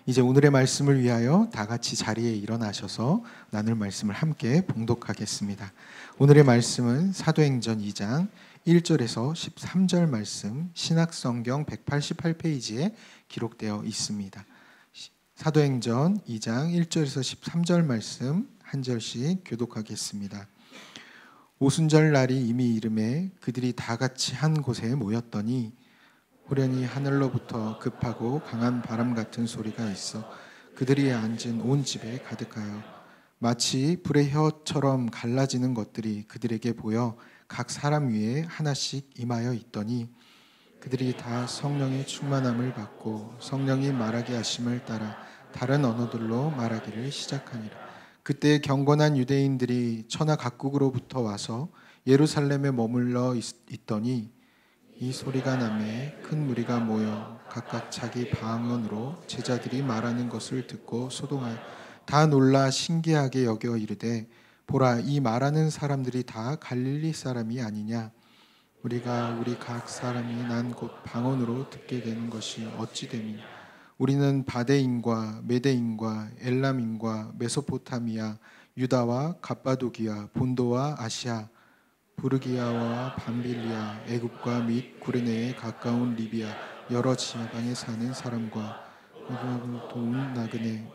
이제 오늘의 말씀을 위하여 다 같이 자리에 일어나셔서 나눌 말씀을 함께 봉독하겠습니다. 오늘의 말씀은 사도행전 2장 1절에서 13절 말씀, 신약성경 188페이지에 기록되어 있습니다. 사도행전 2장 1절에서 13절 말씀 한 절씩 교독하겠습니다. 오순절 날이 이미 이름에 그들이 다 같이 한 곳에 모였더니 호련히 하늘로부터 급하고 강한 바람 같은 소리가 있어 그들이 앉은 온 집에 가득하여 마치 불의 혀처럼 갈라지는 것들이 그들에게 보여 각 사람 위에 하나씩 임하여 있더니 그들이 다 성령의 충만함을 받고 성령이 말하게 하심을 따라 다른 언어들로 말하기를 시작하니라. 그때 경건한 유대인들이 천하 각국으로부터 와서 예루살렘에 머물러 있더니 이 소리가 나매 큰 무리가 모여 각각 자기 방언으로 제자들이 말하는 것을 듣고 소동하여 다 놀라 신기하게 여겨 이르되 보라, 이 말하는 사람들이 다 갈릴리 사람이 아니냐? 우리가 우리 각 사람이 난 곧 방언으로 듣게 되는 것이 어찌 됨이냐? 우리는 바데인과 메데인과 엘람인과 메소포타미아, 유다와 갑바도기아, 본도와 아시아, 부르기아와 밤빌리아, 애굽과 및 구레네에 가까운 리비아 여러 지방에 사는 사람과 돈 나그네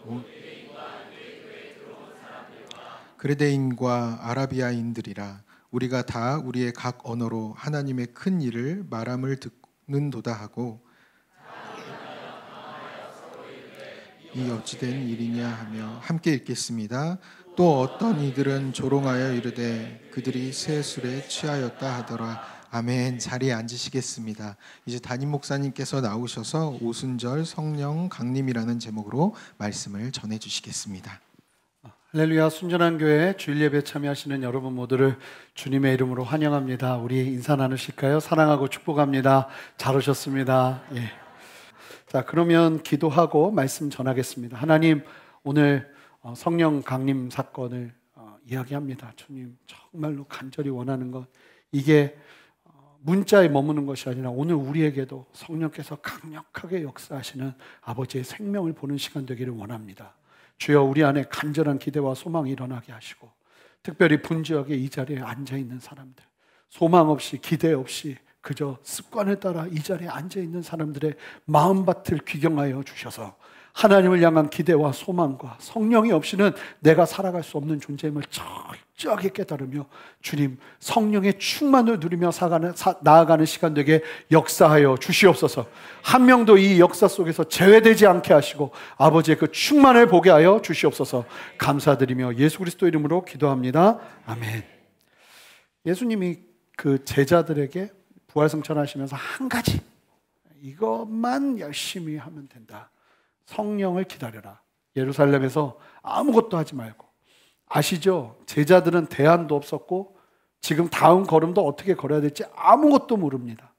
그레데인과 아라비아인들이라. 우리가 다 우리의 각 언어로 하나님의 큰 일을 말함을 듣는도다 하고 이 어찌된 일이냐 하며 함께 읽겠습니다. 또 어떤 이들은 조롱하여 이르되 그들이 새 술에 취하였다 하더라. 아멘. 자리에 앉으시겠습니다. 이제 담임 목사님께서 나오셔서 오순절 성령 강림이라는 제목으로 말씀을 전해주시겠습니다. 할렐루야. 순전한 교회 주일 예배 참여하시는 여러분 모두를 주님의 이름으로 환영합니다. 우리 인사 나누실까요? 사랑하고 축복합니다. 잘 오셨습니다. 예. 자, 그러면 기도하고 말씀 전하겠습니다. 하나님, 오늘 성령 강림 사건을 이야기합니다. 주님, 정말로 간절히 원하는 것, 이게 문자에 머무는 것이 아니라 오늘 우리에게도 성령께서 강력하게 역사하시는 아버지의 생명을 보는 시간 되기를 원합니다. 주여, 우리 안에 간절한 기대와 소망이 일어나게 하시고, 특별히 분주하게 이 자리에 앉아있는 사람들, 소망 없이 기대 없이 그저 습관에 따라 이 자리에 앉아있는 사람들의 마음밭을 귀경하여 주셔서 하나님을 향한 기대와 소망과 성령이 없이는 내가 살아갈 수 없는 존재임을 철저하게 깨달으며 주님 성령의 충만을 누리며 나아가는 시간 되게 역사하여 주시옵소서. 한 명도 이 역사 속에서 제외되지 않게 하시고 아버지의 그 충만을 보게 하여 주시옵소서. 감사드리며 예수 그리스도 이름으로 기도합니다. 아멘. 예수님이 그 제자들에게 부활승천하시면서 한 가지, 이것만 열심히 하면 된다. 성령을 기다려라. 예루살렘에서 아무것도 하지 말고. 아시죠? 제자들은 대안도 없었고 지금 다음 걸음도 어떻게 걸어야 될지 아무것도 모릅니다.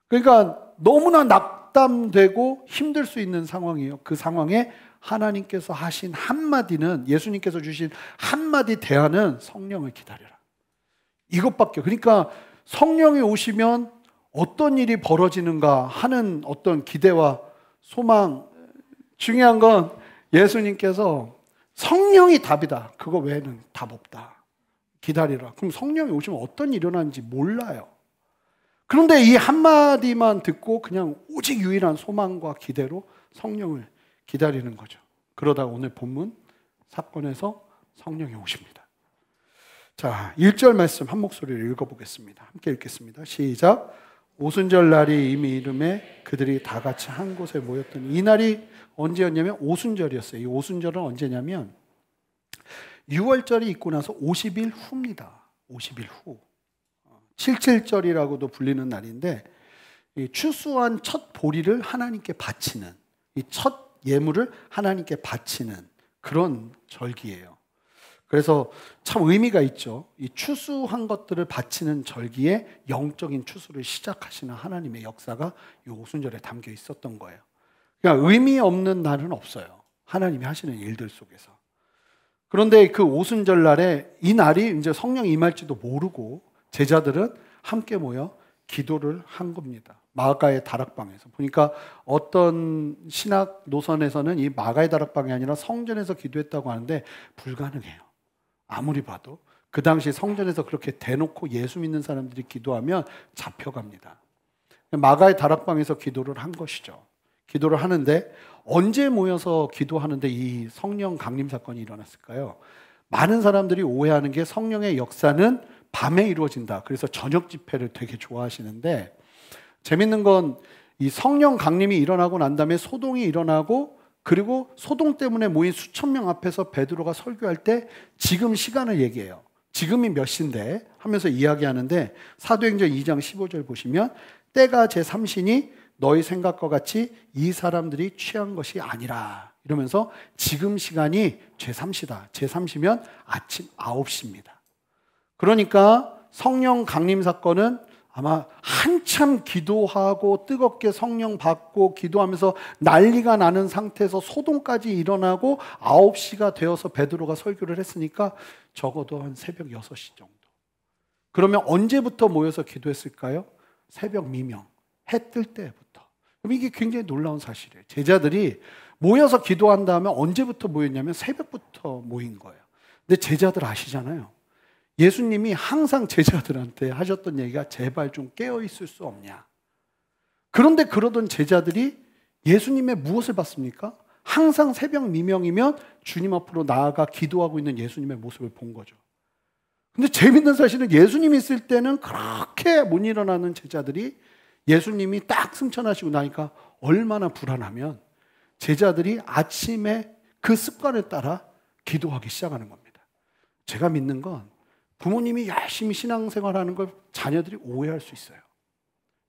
그러니까 너무나 낙담되고 힘들 수 있는 상황이에요. 그 상황에 하나님께서 하신 한마디는, 예수님께서 주신 한마디 대안은 성령을 기다려라. 이것밖에. 그러니까 성령이 오시면 어떤 일이 벌어지는가 하는 어떤 기대와 소망, 중요한 건 예수님께서 성령이 답이다. 그거 외에는 답 없다. 기다리라. 그럼 성령이 오시면 어떤 일이 일어나는지 몰라요. 그런데 이 한마디만 듣고 그냥 오직 유일한 소망과 기대로 성령을 기다리는 거죠. 그러다가 오늘 본문 사건에서 성령이 오십니다. 자, 1절 말씀 한 목소리로 읽어보겠습니다. 함께 읽겠습니다. 시작. 오순절 날이 이미 이름에 그들이 다 같이 한 곳에 모였더니, 이 날이 언제였냐면 오순절이었어요. 이 오순절은 언제냐면 6월절이 있고 나서 50일 후입니다. 50일 후. 77절이라고도 불리는 날인데, 이 추수한 첫 보리를 하나님께 바치는, 이 첫 예물을 하나님께 바치는 그런 절기예요. 그래서 참 의미가 있죠. 이 추수한 것들을 바치는 절기에 영적인 추수를 시작하시는 하나님의 역사가 이 오순절에 담겨 있었던 거예요. 그러니까 의미 없는 날은 없어요. 하나님이 하시는 일들 속에서. 그런데 그 오순절 날에, 이 날이 이제 성령이 임할지도 모르고 제자들은 함께 모여 기도를 한 겁니다. 마가의 다락방에서. 보니까 어떤 신학 노선에서는 이 마가의 다락방이 아니라 성전에서 기도했다고 하는데 불가능해요. 아무리 봐도. 그 당시 성전에서 그렇게 대놓고 예수 믿는 사람들이 기도하면 잡혀갑니다. 마가의 다락방에서 기도를 한 것이죠. 기도를 하는데 언제 모여서 기도하는데 이 성령 강림 사건이 일어났을까요? 많은 사람들이 오해하는 게 성령의 역사는 밤에 이루어진다. 그래서 저녁 집회를 되게 좋아하시는데 재밌는 건 이 성령 강림이 일어나고 난 다음에 소동이 일어나고 그리고 소동 때문에 모인 수천 명 앞에서 베드로가 설교할 때 지금 시간을 얘기해요. 지금이 몇 시인데 하면서 이야기하는데 사도행전 2장 15절 보시면 때가 제3시니 너희 생각과 같이 이 사람들이 취한 것이 아니라 이러면서 지금 시간이 제3시다. 제3시면 아침 9시입니다. 그러니까 성령 강림 사건은 아마 한참 기도하고 뜨겁게 성령 받고 기도하면서 난리가 나는 상태에서 소동까지 일어나고 9시가 되어서 베드로가 설교를 했으니까 적어도 한 새벽 6시 정도. 그러면 언제부터 모여서 기도했을까요? 새벽 미명, 해 뜰 때부터. 그럼 이게 굉장히 놀라운 사실이에요. 제자들이 모여서 기도한 다음에 언제부터 모였냐면 새벽부터 모인 거예요. 근데 제자들 아시잖아요. 예수님이 항상 제자들한테 하셨던 얘기가 제발 좀 깨어있을 수 없냐. 그런데 그러던 제자들이 예수님의 무엇을 봤습니까? 항상 새벽 미명이면 주님 앞으로 나아가 기도하고 있는 예수님의 모습을 본 거죠. 근데 재밌는 사실은 예수님이 있을 때는 그렇게 못 일어나는 제자들이 예수님이 딱 승천하시고 나니까 얼마나 불안하면 제자들이 아침에 그 습관을 따라 기도하기 시작하는 겁니다. 제가 믿는 건 부모님이 열심히 신앙생활하는 걸 자녀들이 오해할 수 있어요.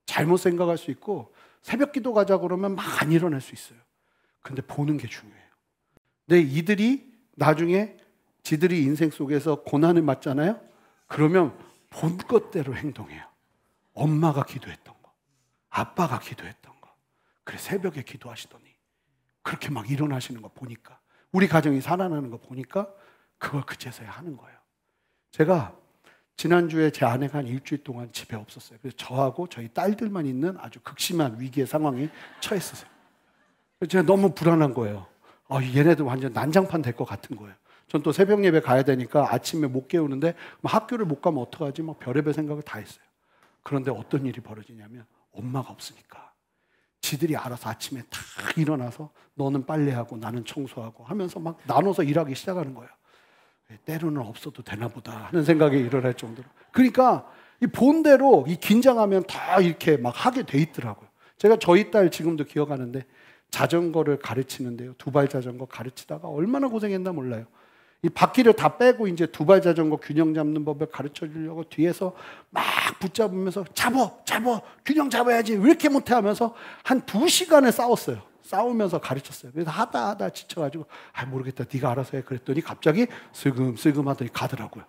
잘못 생각할 수 있고 새벽 기도 가자 그러면 막 안 일어날 수 있어요. 근데 보는 게 중요해요. 근데 이들이 나중에 지들이 인생 속에서 고난을 맞잖아요. 그러면 본 것대로 행동해요. 엄마가 기도했던 거, 아빠가 기도했던 거. 그래 새벽에 기도하시더니 그렇게 막 일어나시는 거 보니까 우리 가정이 살아나는 거 보니까 그걸 그제서야 하는 거예요. 제가 지난주에 제 아내가 한 일주일 동안 집에 없었어요. 그래서 저하고 저희 딸들만 있는 아주 극심한 위기의 상황에 처했었어요. 그래서 제가 너무 불안한 거예요. 얘네들 완전 난장판 될 것 같은 거예요. 전 또 새벽 예배 가야 되니까 아침에 못 깨우는데 학교를 못 가면 어떡하지? 막 별의별 생각을 다 했어요. 그런데 어떤 일이 벌어지냐면 엄마가 없으니까 지들이 알아서 아침에 다 일어나서 너는 빨래하고 나는 청소하고 하면서 막 나눠서 일하기 시작하는 거예요. 때로는 없어도 되나 보다 하는 생각이 일어날 정도로. 그러니까 이 본대로 이 긴장하면 다 이렇게 막 하게 돼 있더라고요. 제가 저희 딸 지금도 기억하는데 자전거를 가르치는데요. 두발 자전거 가르치다가 얼마나 고생했나 몰라요. 이 바퀴를 다 빼고 이제 두발 자전거 균형 잡는 법을 가르쳐 주려고 뒤에서 막 붙잡으면서 잡어 균형 잡아야지 왜 이렇게 못해 하면서 한 2시간을 싸웠어요. 싸우면서 가르쳤어요. 그래서 하다 지쳐가지고 모르겠다 네가 알아서 해 그랬더니 갑자기 슬금 하더니 가더라고요.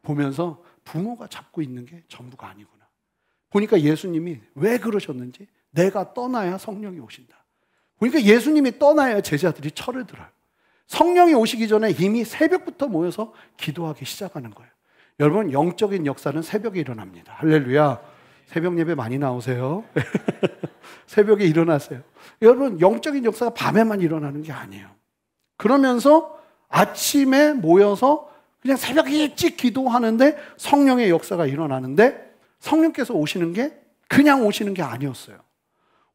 보면서 부모가 잡고 있는 게 전부가 아니구나. 보니까 예수님이 왜 그러셨는지 내가 떠나야 성령이 오신다. 보니까 예수님이 떠나야 제자들이 철을 들어요. 성령이 오시기 전에 이미 새벽부터 모여서 기도하기 시작하는 거예요. 여러분 영적인 역사는 새벽에 일어납니다. 할렐루야. 새벽 예배 많이 나오세요. 새벽에 일어나세요. 여러분 영적인 역사가 밤에만 일어나는 게 아니에요. 그러면서 아침에 모여서 그냥 새벽에 일찍 기도하는데 성령의 역사가 일어나는데 성령께서 오시는 게 그냥 오시는 게 아니었어요.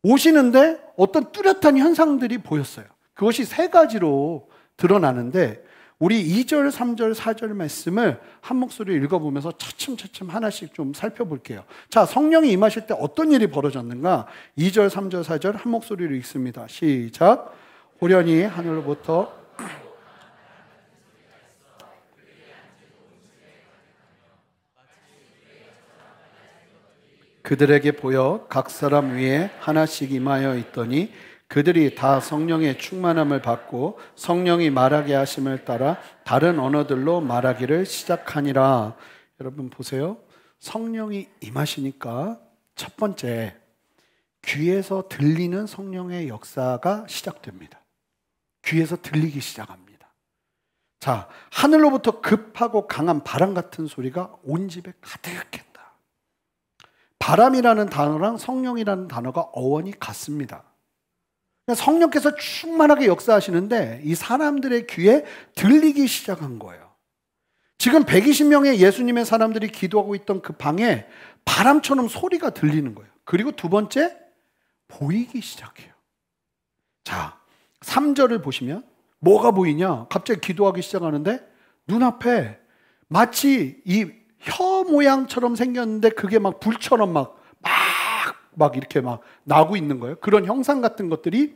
오시는데 어떤 뚜렷한 현상들이 보였어요. 그것이 3가지로 드러나는데 우리 2절, 3절, 4절 말씀을 한 목소리로 읽어보면서 차츰차츰 하나씩 좀 살펴볼게요. 자, 성령이 임하실 때 어떤 일이 벌어졌는가? 2절, 3절, 4절 한 목소리로 읽습니다. 시작. 호련히 하늘로부터 그들에게 보여 각 사람 위에 하나씩 임하여 있더니 그들이 다 성령의 충만함을 받고 성령이 말하게 하심을 따라 다른 언어들로 말하기를 시작하니라. 여러분 보세요. 성령이 임하시니까 첫 번째 귀에서 들리는 성령의 역사가 시작됩니다. 귀에서 들리기 시작합니다. 자, 하늘로부터 급하고 강한 바람 같은 소리가 온 집에 가득했다. 바람이라는 단어랑 성령이라는 단어가 어원이 같습니다. 성령께서 충만하게 역사하시는데 이 사람들의 귀에 들리기 시작한 거예요. 지금 120명의 예수님의 사람들이 기도하고 있던 그 방에 바람처럼 소리가 들리는 거예요. 그리고 두 번째, 보이기 시작해요. 자, 3절을 보시면 뭐가 보이냐? 갑자기 기도하기 시작하는데 눈앞에 마치 이 혀 모양처럼 생겼는데 그게 막 불처럼 막 이렇게 막 나고 있는 거예요. 그런 형상 같은 것들이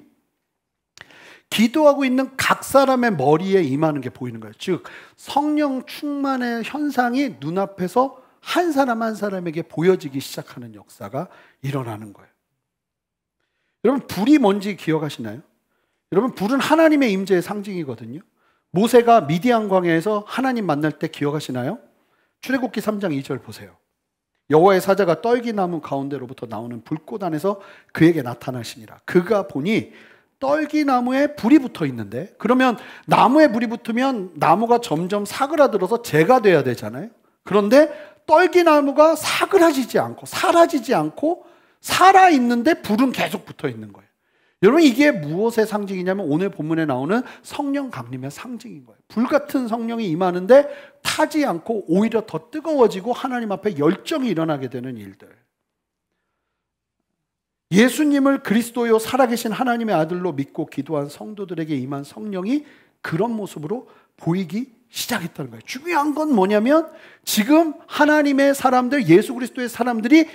기도하고 있는 각 사람의 머리에 임하는 게 보이는 거예요. 즉 성령 충만의 현상이 눈앞에서 한 사람 한 사람에게 보여지기 시작하는 역사가 일어나는 거예요. 여러분, 불이 뭔지 기억하시나요? 여러분, 불은 하나님의 임재의 상징이거든요. 모세가 미디안 광야에서 하나님 만날 때 기억하시나요? 출애굽기 3장 2절 보세요. 여호와의 사자가 떨기나무 가운데로부터 나오는 불꽃 안에서 그에게 나타나시니라. 그가 보니 떨기나무에 불이 붙어 있는데, 그러면 나무에 불이 붙으면 나무가 점점 사그라들어서 재가 돼야 되잖아요. 그런데 떨기나무가 사그라지지 않고 사라지지 않고 살아있는데 불은 계속 붙어 있는 거예요. 여러분, 이게 무엇의 상징이냐면 오늘 본문에 나오는 성령 강림의 상징인 거예요. 불같은 성령이 임하는데 타지 않고 오히려 더 뜨거워지고 하나님 앞에 열정이 일어나게 되는 일들. 예수님을 그리스도요 살아계신 하나님의 아들로 믿고 기도한 성도들에게 임한 성령이 그런 모습으로 보이기 시작했다는 거예요. 중요한 건 뭐냐면 지금 하나님의 사람들, 예수 그리스도의 사람들이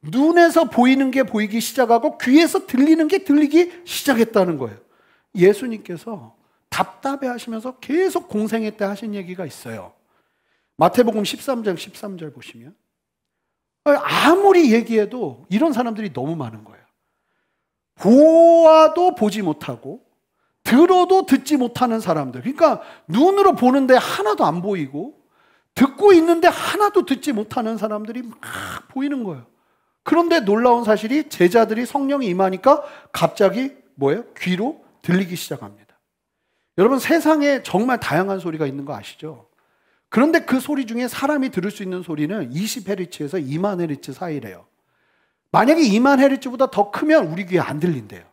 눈에서 보이는 게 보이기 시작하고 귀에서 들리는 게 들리기 시작했다는 거예요. 예수님께서 답답해 하시면서 계속 공생애 때 하신 얘기가 있어요. 마태복음 13장 13절 보시면 아무리 얘기해도 이런 사람들이 너무 많은 거예요. 보아도 보지 못하고 들어도 듣지 못하는 사람들. 그러니까 눈으로 보는데 하나도 안 보이고 듣고 있는데 하나도 듣지 못하는 사람들이 막 보이는 거예요. 그런데 놀라운 사실이 제자들이 성령이 임하니까 갑자기 뭐예요? 귀로 들리기 시작합니다. 여러분, 세상에 정말 다양한 소리가 있는 거 아시죠? 그런데 그 소리 중에 사람이 들을 수 있는 소리는 20Hz에서 2만 Hz 사이래요. 만약에 2만 Hz보다 더 크면 우리 귀에 안 들린대요.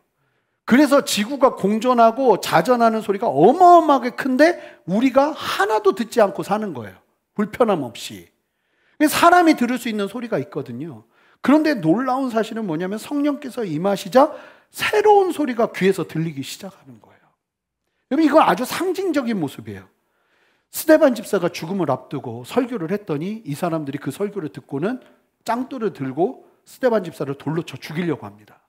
그래서 지구가 공전하고 자전하는 소리가 어마어마하게 큰데 우리가 하나도 듣지 않고 사는 거예요. 불편함 없이. 사람이 들을 수 있는 소리가 있거든요. 그런데 놀라운 사실은 뭐냐면 성령께서 임하시자 새로운 소리가 귀에서 들리기 시작하는 거예요. 여러분, 이건 아주 상징적인 모습이에요. 스데반 집사가 죽음을 앞두고 설교를 했더니 이 사람들이 그 설교를 듣고는 짱돌을 들고 스데반 집사를 돌로 쳐 죽이려고 합니다.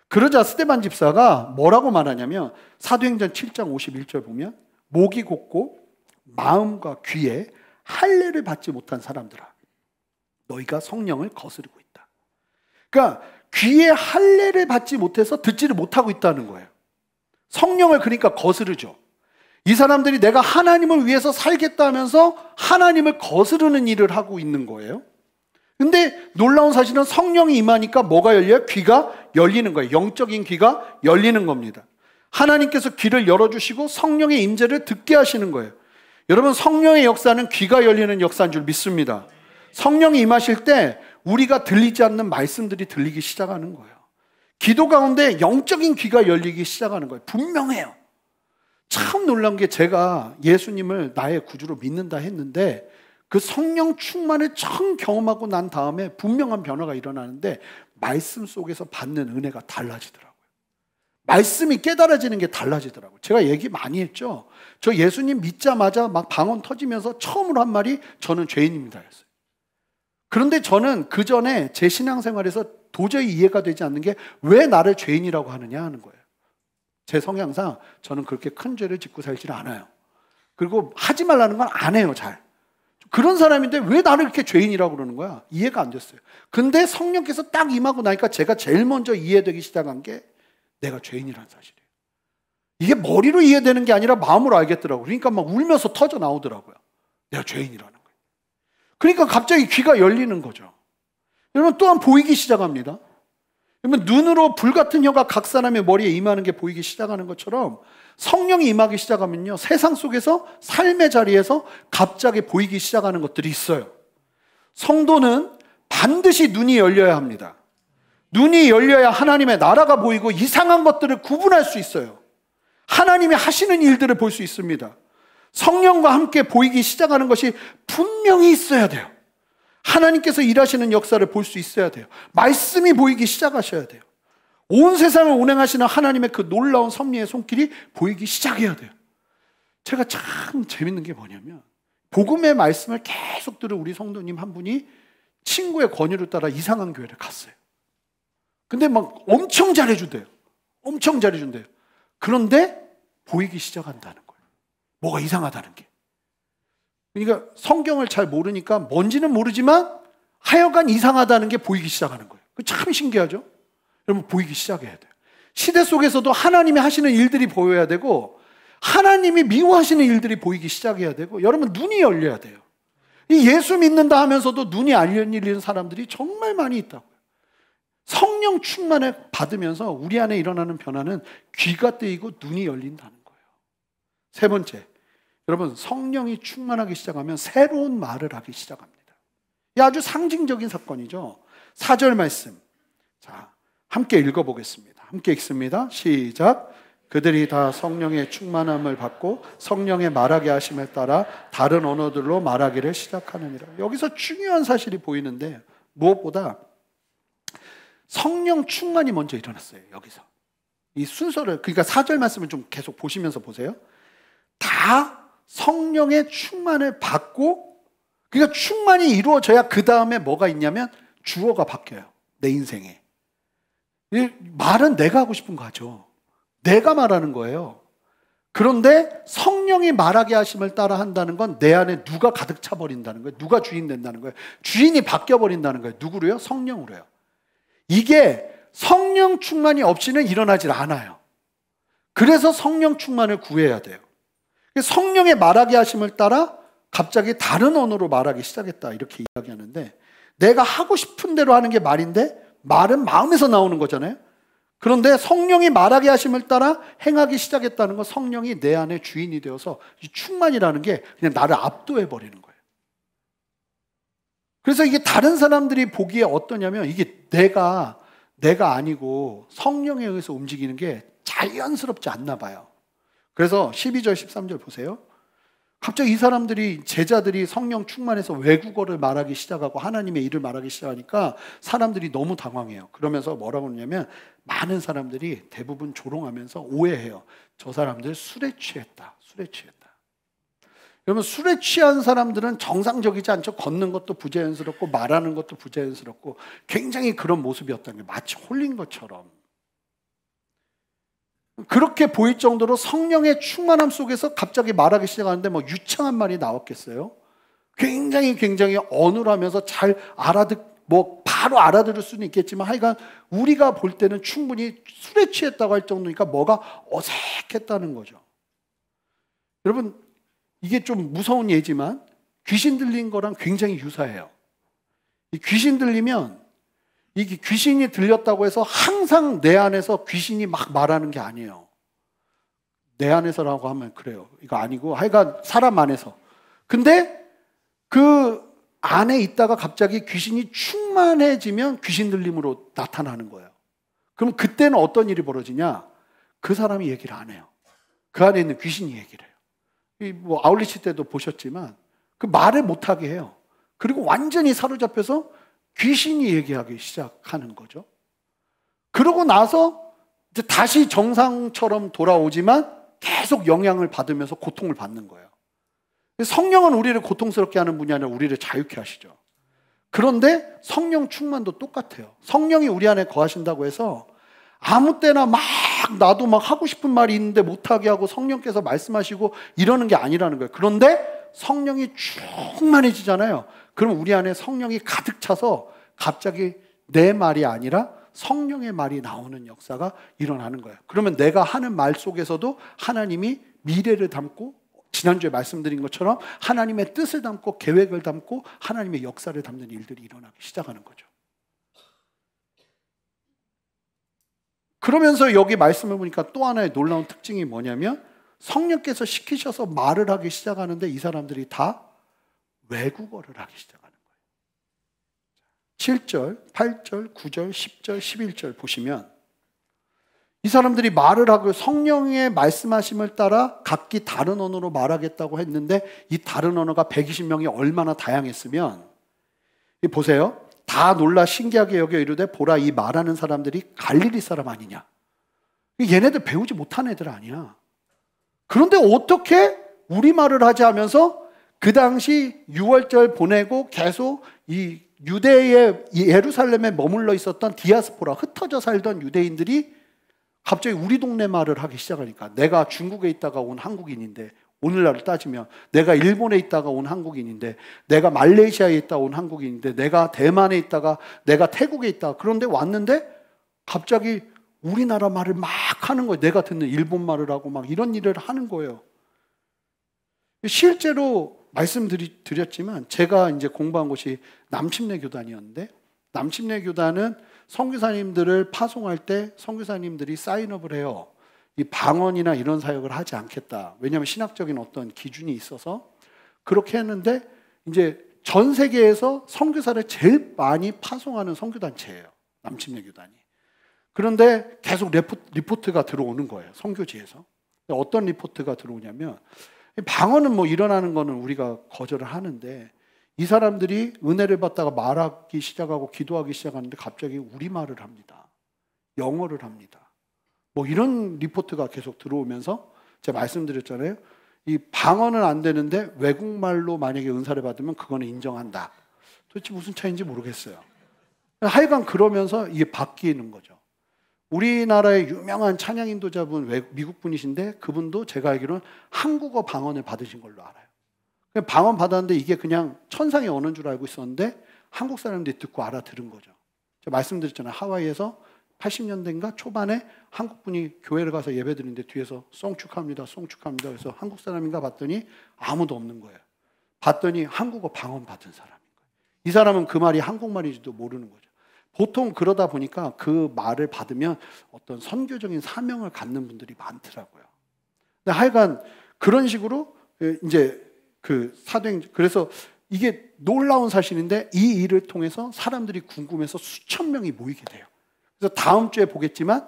그러자 스데반 집사가 뭐라고 말하냐면 사도행전 7장 51절 보면 목이 곧고 마음과 귀에 할례를 받지 못한 사람들아, 너희가 성령을 거스르고 있다. 그러니까 귀에 할례를 받지 못해서 듣지를 못하고 있다는 거예요. 성령을 그러니까 거스르죠. 이 사람들이 내가 하나님을 위해서 살겠다 하면서 하나님을 거스르는 일을 하고 있는 거예요. 근데 놀라운 사실은 성령이 임하니까 뭐가 열려요? 귀가 열리는 거예요. 영적인 귀가 열리는 겁니다. 하나님께서 귀를 열어주시고 성령의 임재를 듣게 하시는 거예요. 여러분, 성령의 역사는 귀가 열리는 역사인 줄 믿습니다. 성령이 임하실 때 우리가 들리지 않는 말씀들이 들리기 시작하는 거예요. 기도 가운데 영적인 귀가 열리기 시작하는 거예요. 분명해요. 참 놀란 게 제가 예수님을 나의 구주로 믿는다 했는데 그 성령 충만을 처음 경험하고 난 다음에 분명한 변화가 일어나는데 말씀 속에서 받는 은혜가 달라지더라고요. 말씀이 깨달아지는 게 달라지더라고요. 제가 얘기 많이 했죠. 저 예수님 믿자마자 막 방언 터지면서 처음으로 한 말이 저는 죄인입니다 였어요. 그런데 저는 그 전에 제 신앙생활에서 도저히 이해가 되지 않는 게 왜 나를 죄인이라고 하느냐 하는 거예요. 제 성향상 저는 그렇게 큰 죄를 짓고 살지는 않아요. 그리고 하지 말라는 건 안 해요, 잘. 그런 사람인데 왜 나를 이렇게 죄인이라고 그러는 거야? 이해가 안 됐어요. 근데 성령께서 딱 임하고 나니까 제가 제일 먼저 이해되기 시작한 게 내가 죄인이라는 사실이에요. 이게 머리로 이해되는 게 아니라 마음으로 알겠더라고요. 그러니까 막 울면서 터져 나오더라고요. 내가 죄인이라는 거예요. 그러니까 갑자기 귀가 열리는 거죠. 여러분, 또한 보이기 시작합니다. 여러분, 눈으로 불같은 혀가 각 사람의 머리에 임하는 게 보이기 시작하는 것처럼 성령이 임하기 시작하면요, 세상 속에서 삶의 자리에서 갑자기 보이기 시작하는 것들이 있어요. 성도는 반드시 눈이 열려야 합니다. 눈이 열려야 하나님의 나라가 보이고 이상한 것들을 구분할 수 있어요. 하나님이 하시는 일들을 볼 수 있습니다. 성령과 함께 보이기 시작하는 것이 분명히 있어야 돼요. 하나님께서 일하시는 역사를 볼 수 있어야 돼요. 말씀이 보이기 시작하셔야 돼요. 온 세상을 운행하시는 하나님의 그 놀라운 섭리의 손길이 보이기 시작해야 돼요. 제가 참 재밌는 게 뭐냐면 복음의 말씀을 계속 들은 우리 성도님 한 분이 친구의 권유를 따라 이상한 교회를 갔어요. 근데 막 엄청 잘해준대요. 엄청 잘해준대요. 그런데 보이기 시작한다는 거예요. 뭐가 이상하다는 게. 그러니까 성경을 잘 모르니까 뭔지는 모르지만 하여간 이상하다는 게 보이기 시작하는 거예요. 참 신기하죠? 여러분, 보이기 시작해야 돼요. 시대 속에서도 하나님이 하시는 일들이 보여야 되고 하나님이 미워하시는 일들이 보이기 시작해야 되고, 여러분, 눈이 열려야 돼요. 이 예수 믿는다 하면서도 눈이 안 열리는 사람들이 정말 많이 있다고요. 성령 충만을 받으면서 우리 안에 일어나는 변화는 귀가 뜨이고 눈이 열린다는 거예요. 세 번째, 여러분, 성령이 충만하기 시작하면 새로운 말을 하기 시작합니다. 이 아주 상징적인 사건이죠. 4절 말씀. 자, 함께 읽어보겠습니다. 함께 읽습니다. 시작. 그들이 다 성령의 충만함을 받고 성령의 말하게 하심에 따라 다른 언어들로 말하기를 시작하느니라. 여기서 중요한 사실이 보이는데 무엇보다 성령 충만이 먼저 일어났어요. 여기서 이 순서를, 그러니까 4절 말씀을 좀 계속 보시면서 보세요. 다 성령의 충만을 받고, 그러니까 충만이 이루어져야 그 다음에 뭐가 있냐면 주어가 바뀌어요. 내 인생에. 이 말은 내가 하고 싶은 거 하죠. 내가 말하는 거예요. 그런데 성령이 말하게 하심을 따라 한다는 건 내 안에 누가 가득 차버린다는 거예요. 누가 주인 된다는 거예요. 주인이 바뀌어버린다는 거예요. 누구로요? 성령으로요. 이게 성령 충만이 없이는 일어나질 않아요. 그래서 성령 충만을 구해야 돼요. 성령의 말하게 하심을 따라 갑자기 다른 언어로 말하기 시작했다, 이렇게 이야기하는데, 내가 하고 싶은 대로 하는 게 말인데 말은 마음에서 나오는 거잖아요. 그런데 성령이 말하게 하심을 따라 행하기 시작했다는 건 성령이 내 안에 주인이 되어서 이 충만이라는 게 그냥 나를 압도해 버리는 거예요. 그래서 이게 다른 사람들이 보기에 어떠냐면 이게 내가 아니고 성령에 의해서 움직이는 게 자연스럽지 않나 봐요. 그래서 12절 13절 보세요. 갑자기 이 사람들이, 제자들이 성령 충만해서 외국어를 말하기 시작하고 하나님의 일을 말하기 시작하니까 사람들이 너무 당황해요. 그러면서 뭐라고 하냐면 많은 사람들이 대부분 조롱하면서 오해해요. 저 사람들 술에 취했다. 술에 취했다. 여러분, 술에 취한 사람들은 정상적이지 않죠. 걷는 것도 부자연스럽고 말하는 것도 부자연스럽고 굉장히 그런 모습이었다는 게 마치 홀린 것처럼. 그렇게 보일 정도로 성령의 충만함 속에서 갑자기 말하기 시작하는데 뭐 유창한 말이 나왔겠어요? 굉장히 어눌하면서 잘 바로 알아들을 수는 있겠지만 하여간 우리가 볼 때는 충분히 술에 취했다고 할 정도니까 뭐가 어색했다는 거죠. 여러분, 이게 좀 무서운 예지만 귀신 들린 거랑 굉장히 유사해요. 이 귀신 들리면 이게 귀신이 들렸다고 해서 항상 내 안에서 귀신이 막 말하는 게 아니에요. 내 안에서라고 하면 그래요. 이거 아니고 하여간 사람 안에서. 근데 그 안에 있다가 갑자기 귀신이 충만해지면 귀신 들림으로 나타나는 거예요. 그럼 그때는 어떤 일이 벌어지냐? 그 사람이 얘기를 안 해요. 그 안에 있는 귀신이 얘기를 해요. 뭐 아울리치 때도 보셨지만 그 말을 못하게 해요. 그리고 완전히 사로잡혀서 귀신이 얘기하기 시작하는 거죠. 그러고 나서 이제 다시 정상처럼 돌아오지만 계속 영향을 받으면서 고통을 받는 거예요. 성령은 우리를 고통스럽게 하는 분이 아니라 우리를 자유케 하시죠. 그런데 성령 충만도 똑같아요. 성령이 우리 안에 거하신다고 해서 아무 때나 막 나도 막 하고 싶은 말이 있는데 못하게 하고 성령께서 말씀하시고 이러는 게 아니라는 거예요. 그런데 성령이 충만해지잖아요. 그럼 우리 안에 성령이 가득 차서 갑자기 내 말이 아니라 성령의 말이 나오는 역사가 일어나는 거예요. 그러면 내가 하는 말 속에서도 하나님이 미래를 담고, 지난주에 말씀드린 것처럼 하나님의 뜻을 담고 계획을 담고 하나님의 역사를 담는 일들이 일어나기 시작하는 거죠. 그러면서 여기 말씀을 보니까 또 하나의 놀라운 특징이 뭐냐면 성령께서 시키셔서 말을 하기 시작하는데 이 사람들이 다 외국어를 하기 시작하는 거예요. 7절, 8절, 9절, 10절, 11절 보시면 이 사람들이 말을 하고 성령의 말씀하심을 따라 각기 다른 언어로 말하겠다고 했는데 이 다른 언어가 120명이 얼마나 다양했으면 보세요. 다 놀라 신기하게 여겨 이르되 보라 이 말하는 사람들이 갈릴리 사람 아니냐. 얘네들 배우지 못한 애들 아니야. 그런데 어떻게 우리말을 하지 하면서 그 당시 6월절 보내고 계속 이 유대의 예루살렘에 머물러 있었던 디아스포라 흩어져 살던 유대인들이 갑자기 우리 동네 말을 하기 시작하니까 내가 중국에 있다가 온 한국인인데 오늘날을 따지면 내가 일본에 있다가 온 한국인인데 내가 말레이시아에 있다가 온 한국인인데 내가 대만에 있다가 내가 태국에 있다가 그런데 왔는데 갑자기 우리나라 말을 막 하는 거예요. 내가 듣는 일본 말을 하고 막 이런 일을 하는 거예요. 실제로 말씀드렸지만 제가 이제 공부한 곳이 남침내 교단이었는데 남침내 교단은 선교사님들을 파송할 때 선교사님들이 사인업을 해요. 이 방언이나 이런 사역을 하지 않겠다. 왜냐하면 신학적인 어떤 기준이 있어서 그렇게 했는데 이제 전 세계에서 선교사를 제일 많이 파송하는 선교단체예요. 남침내 교단이. 그런데 계속 리포트가 들어오는 거예요. 선교지에서. 어떤 리포트가 들어오냐면 방언은 뭐 일어나는 거는 우리가 거절을 하는데 이 사람들이 은혜를 받다가 말하기 시작하고 기도하기 시작하는데 갑자기 우리말을 합니다. 영어를 합니다. 뭐 이런 리포트가 계속 들어오면서 제가 말씀드렸잖아요. 이 방언은 안 되는데 외국말로 만약에 은사를 받으면 그거는 인정한다. 도대체 무슨 차이인지 모르겠어요. 하여간 그러면서 이게 바뀌는 거죠. 우리나라의 유명한 찬양 인도자분 미국 분이신데 그분도 제가 알기로는 한국어 방언을 받으신 걸로 알아요. 방언 받았는데 이게 그냥 천상의 언어인 줄 알고 있었는데 한국 사람들이 듣고 알아들은 거죠. 제가 말씀드렸잖아요. 하와이에서 80년대인가 초반에 한국 분이 교회를 가서 예배 드리는데 뒤에서 송축합니다. 송축합니다. 그래서 한국 사람인가 봤더니 아무도 없는 거예요. 봤더니 한국어 방언 받은 사람인 거예요. 이 사람은 그 말이 한국말인지도 모르는 거죠. 보통 그러다 보니까 그 말을 받으면 어떤 선교적인 사명을 갖는 분들이 많더라고요. 근데 하여간 그런 식으로 이제 그 사도행전, 그래서 이게 놀라운 사실인데 이 일을 통해서 사람들이 궁금해서 수천 명이 모이게 돼요. 그래서 다음 주에 보겠지만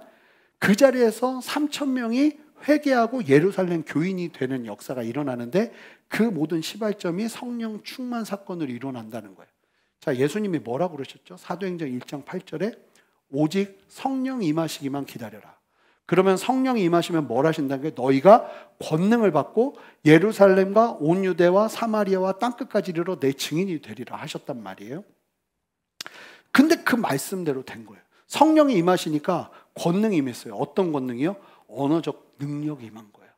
그 자리에서 3천 명이 회개하고 예루살렘 교인이 되는 역사가 일어나는데 그 모든 시발점이 성령 충만 사건으로 일어난다는 거예요. 자, 예수님이 뭐라고 그러셨죠? 사도행전 1장 8절에 오직 성령 임하시기만 기다려라. 그러면 성령이 임하시면 뭘 하신다는 게 너희가 권능을 받고 예루살렘과 온 유대와 사마리아와 땅끝까지 이르러 내 증인이 되리라 하셨단 말이에요. 근데 그 말씀대로 된 거예요. 성령이 임하시니까 권능이 임했어요. 어떤 권능이요? 언어적 능력이 임한 거예요.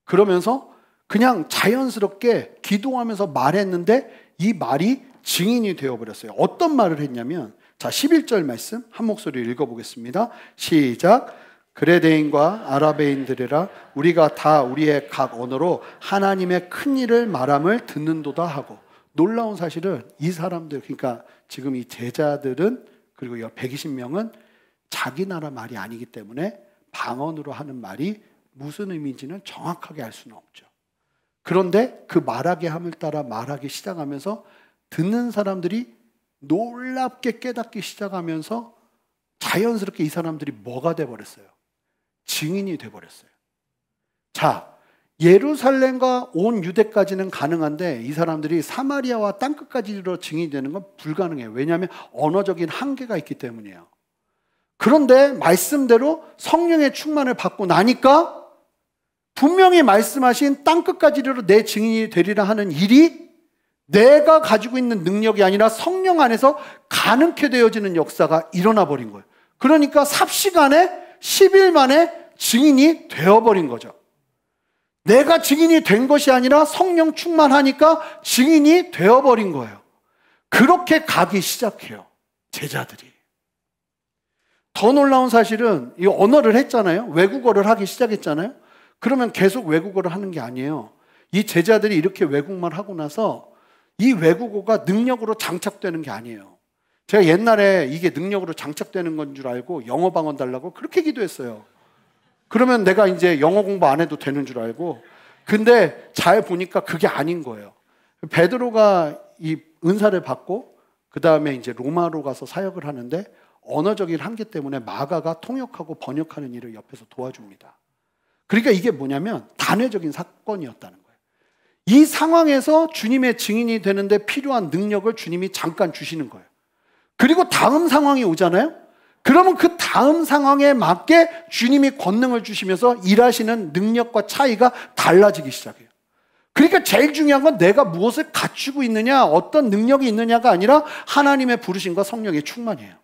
그러면서 그냥 자연스럽게 기도하면서 말했는데 이 말이 증인이 되어버렸어요. 어떤 말을 했냐면 자 11절 말씀 한 목소리로 읽어보겠습니다. 시작. 그레데인과 아라베인들이라 우리가 다 우리의 각 언어로 하나님의 큰 일을 말함을 듣는도다 하고 놀라운 사실은 이 사람들 그러니까 지금 이 제자들은 그리고 120명은 자기 나라 말이 아니기 때문에 방언으로 하는 말이 무슨 의미인지는 정확하게 알 수는 없죠. 그런데 그 말하게 함을 따라 말하기 시작하면서 듣는 사람들이 놀랍게 깨닫기 시작하면서 자연스럽게 이 사람들이 뭐가 돼버렸어요? 증인이 돼버렸어요. 자, 예루살렘과 온 유대까지는 가능한데 이 사람들이 사마리아와 땅끝까지 이르러 증인이 되는 건 불가능해요. 왜냐하면 언어적인 한계가 있기 때문이에요. 그런데 말씀대로 성령의 충만을 받고 나니까 분명히 말씀하신 땅끝까지 이르러 내 증인이 되리라 하는 일이 내가 가지고 있는 능력이 아니라 성령 안에서 가능케 되어지는 역사가 일어나 버린 거예요. 그러니까 삽시간에 10일 만에 증인이 되어버린 거죠. 내가 증인이 된 것이 아니라 성령 충만하니까 증인이 되어버린 거예요. 그렇게 가기 시작해요. 제자들이. 더 놀라운 사실은 이 언어를 했잖아요. 외국어를 하기 시작했잖아요. 그러면 계속 외국어를 하는 게 아니에요. 이 제자들이 이렇게 외국말 하고 나서 이 외국어가 능력으로 장착되는 게 아니에요. 제가 옛날에 이게 능력으로 장착되는 건 줄 알고 영어 방언 달라고 그렇게 기도했어요. 그러면 내가 이제 영어 공부 안 해도 되는 줄 알고. 근데 잘 보니까 그게 아닌 거예요. 베드로가 이 은사를 받고 그 다음에 이제 로마로 가서 사역을 하는데 언어적인 한계 때문에 마가가 통역하고 번역하는 일을 옆에서 도와줍니다. 그러니까 이게 뭐냐면 단회적인 사건이었다는 거예요. 이 상황에서 주님의 증인이 되는데 필요한 능력을 주님이 잠깐 주시는 거예요. 그리고 다음 상황이 오잖아요. 그러면 그 다음 상황에 맞게 주님이 권능을 주시면서 일하시는 능력과 차이가 달라지기 시작해요. 그러니까 제일 중요한 건 내가 무엇을 갖추고 있느냐, 어떤 능력이 있느냐가 아니라 하나님의 부르심과 성령의 충만이에요.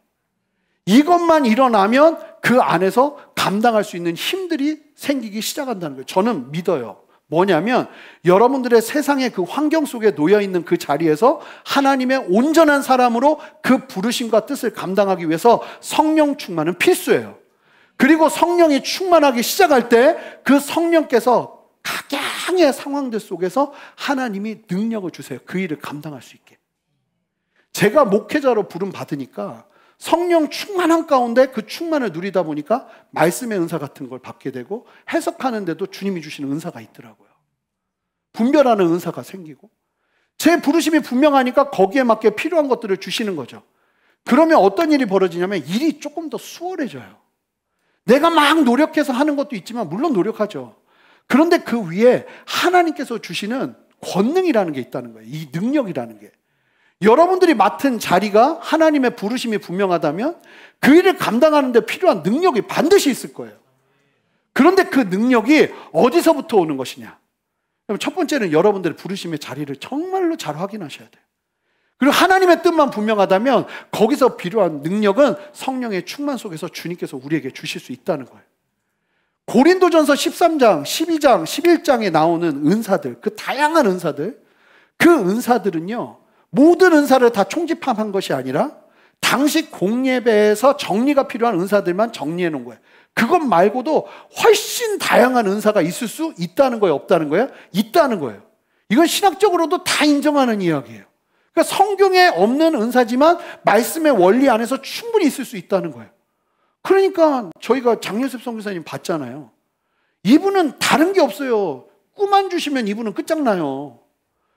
이것만 일어나면 그 안에서 감당할 수 있는 힘들이 생기기 시작한다는 거예요. 저는 믿어요. 뭐냐면 여러분들의 세상의 그 환경 속에 놓여있는 그 자리에서 하나님의 온전한 사람으로 그 부르심과 뜻을 감당하기 위해서 성령 충만은 필수예요. 그리고 성령이 충만하기 시작할 때 그 성령께서 각양의 상황들 속에서 하나님이 능력을 주세요. 그 일을 감당할 수 있게. 제가 목회자로 부름 받으니까 성령 충만한 가운데 그 충만을 누리다 보니까 말씀의 은사 같은 걸 받게 되고 해석하는데도 주님이 주시는 은사가 있더라고요. 분별하는 은사가 생기고 제 부르심이 분명하니까 거기에 맞게 필요한 것들을 주시는 거죠. 그러면 어떤 일이 벌어지냐면 일이 조금 더 수월해져요. 내가 막 노력해서 하는 것도 있지만 물론 노력하죠. 그런데 그 위에 하나님께서 주시는 권능이라는 게 있다는 거예요. 이 능력이라는 게. 여러분들이 맡은 자리가 하나님의 부르심이 분명하다면 그 일을 감당하는 데 필요한 능력이 반드시 있을 거예요. 그런데 그 능력이 어디서부터 오는 것이냐? 그럼 첫 번째는 여러분들의 부르심의 자리를 정말로 잘 확인하셔야 돼요. 그리고 하나님의 뜻만 분명하다면 거기서 필요한 능력은 성령의 충만 속에서 주님께서 우리에게 주실 수 있다는 거예요. 고린도전서 13장, 12장, 11장에 나오는 은사들, 그 다양한 은사들, 그 은사들은요, 모든 은사를 다 총집합한 것이 아니라 당시 공예배에서 정리가 필요한 은사들만 정리해 놓은 거예요. 그것 말고도 훨씬 다양한 은사가 있을 수 있다는 거예요? 없다는 거예요? 있다는 거예요. 이건 신학적으로도 다 인정하는 이야기예요. 그러니까 성경에 없는 은사지만 말씀의 원리 안에서 충분히 있을 수 있다는 거예요. 그러니까 저희가 장요셉 선교사님 봤잖아요. 이분은 다른 게 없어요. 꿈만 주시면 이분은 끝장나요.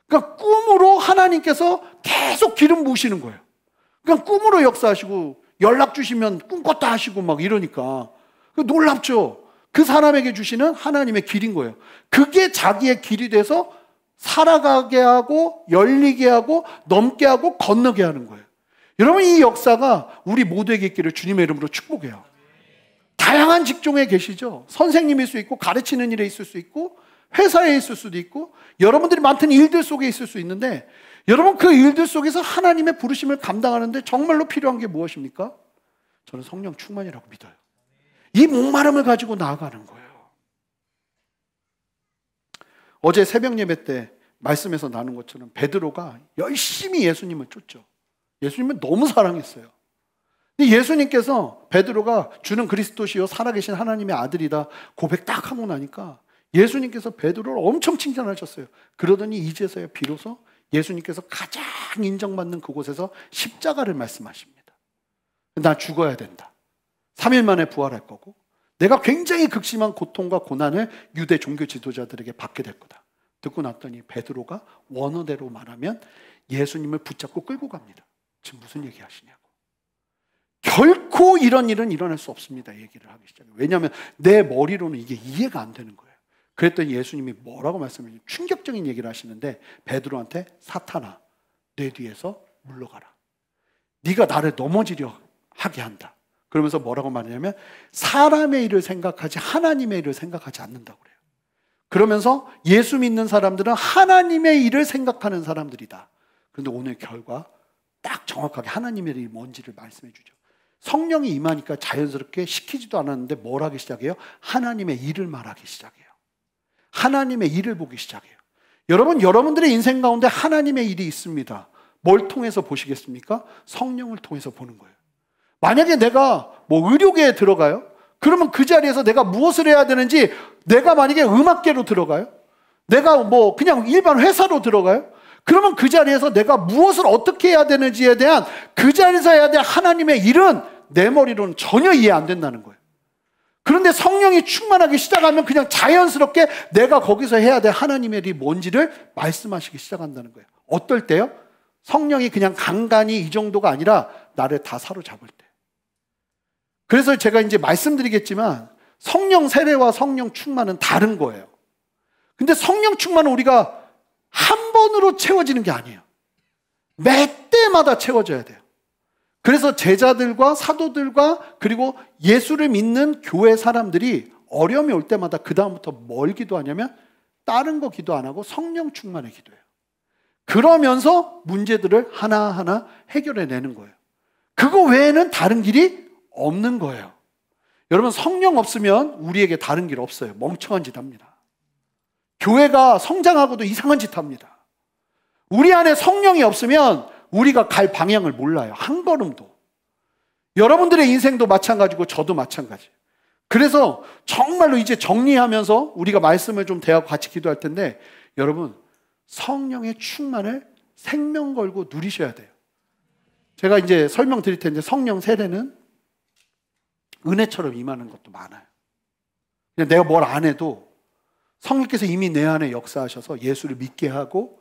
그러니까 꿈으로 하나님께서 계속 기름 부으시는 거예요. 그러니까 꿈으로 역사하시고 연락 주시면 꿈꿨다 하시고 막 이러니까 놀랍죠. 그 사람에게 주시는 하나님의 길인 거예요. 그게 자기의 길이 돼서 살아가게 하고 열리게 하고 넘게 하고 건너게 하는 거예요. 여러분, 이 역사가 우리 모두에게 있기를 주님의 이름으로 축복해요. 다양한 직종에 계시죠. 선생님일 수 있고 가르치는 일에 있을 수 있고 회사에 있을 수도 있고 여러분들이 맡은 일들 속에 있을 수 있는데 여러분, 그 일들 속에서 하나님의 부르심을 감당하는데 정말로 필요한 게 무엇입니까? 저는 성령 충만이라고 믿어요. 이 목마름을 가지고 나아가는 거예요. 어제 새벽 예배 때 말씀에서 나눈 것처럼 베드로가 열심히 예수님을 쫓죠. 예수님을 너무 사랑했어요. 근데 예수님께서 베드로가 주는 그리스도시요 살아계신 하나님의 아들이다 고백 딱 하고 나니까 예수님께서 베드로를 엄청 칭찬하셨어요. 그러더니 이제서야 비로소 예수님께서 가장 인정받는 그곳에서 십자가를 말씀하십니다. 나 죽어야 된다. 3일 만에 부활할 거고 내가 굉장히 극심한 고통과 고난을 유대 종교 지도자들에게 받게 될 거다. 듣고 났더니 베드로가 원어대로 말하면 예수님을 붙잡고 끌고 갑니다. 지금 무슨 얘기 하시냐고. 결코 이런 일은 일어날 수 없습니다. 얘기를 하기 시작해요. 왜냐하면 내 머리로는 이게 이해가 안 되는 거예요. 그랬더니 예수님이 뭐라고 말씀하시냐면 충격적인 얘기를 하시는데 베드로한테 사탄아 내 뒤에서 물러가라. 네가 나를 넘어지려 하게 한다. 그러면서 뭐라고 말하냐면 사람의 일을 생각하지 하나님의 일을 생각하지 않는다고 그래요. 그러면서 예수 믿는 사람들은 하나님의 일을 생각하는 사람들이다. 그런데 오늘 결과 딱 정확하게 하나님의 일이 뭔지를 말씀해 주죠. 성령이 임하니까 자연스럽게 시키지도 않았는데 뭘 하기 시작해요? 하나님의 일을 말하기 시작해요. 하나님의 일을 보기 시작해요. 여러분, 여러분들의 인생 가운데 하나님의 일이 있습니다. 뭘 통해서 보시겠습니까? 성령을 통해서 보는 거예요. 만약에 내가 의료계에 들어가요? 그러면 그 자리에서 내가 무엇을 해야 되는지 내가 만약에 음악계로 들어가요? 내가 그냥 일반 회사로 들어가요? 그러면 그 자리에서 내가 무엇을 어떻게 해야 되는지에 대한 그 자리에서 해야 될 하나님의 일은 내 머리로는 전혀 이해 안 된다는 거예요. 그런데 성령이 충만하기 시작하면 그냥 자연스럽게 내가 거기서 해야 될 하나님의 일이 뭔지를 말씀하시기 시작한다는 거예요. 어떨 때요? 성령이 그냥 간간히 이 정도가 아니라 나를 다 사로잡을 때. 그래서 제가 이제 말씀드리겠지만 성령 세례와 성령 충만은 다른 거예요. 근데 성령 충만은 우리가 한 번으로 채워지는 게 아니에요. 매 때마다 채워져야 돼요. 그래서 제자들과 사도들과 그리고 예수를 믿는 교회 사람들이 어려움이 올 때마다 그 다음부터 뭘 기도하냐면 다른 거 기도 안 하고 성령 충만을 기도해요. 그러면서 문제들을 하나하나 해결해내는 거예요. 그거 외에는 다른 길이 없는 거예요. 여러분, 성령 없으면 우리에게 다른 길 없어요. 멍청한 짓 합니다. 교회가 성장하고도 이상한 짓 합니다. 우리 안에 성령이 없으면 우리가 갈 방향을 몰라요. 한 걸음도. 여러분들의 인생도 마찬가지고 저도 마찬가지. 그래서 정말로 이제 정리하면서 우리가 말씀을 좀 대하고 같이 기도할 텐데, 여러분, 성령의 충만을 생명 걸고 누리셔야 돼요. 제가 이제 설명드릴 텐데, 성령 세례는 은혜처럼 임하는 것도 많아요. 그냥 내가 뭘 안 해도 성령께서 이미 내 안에 역사하셔서 예수를 믿게 하고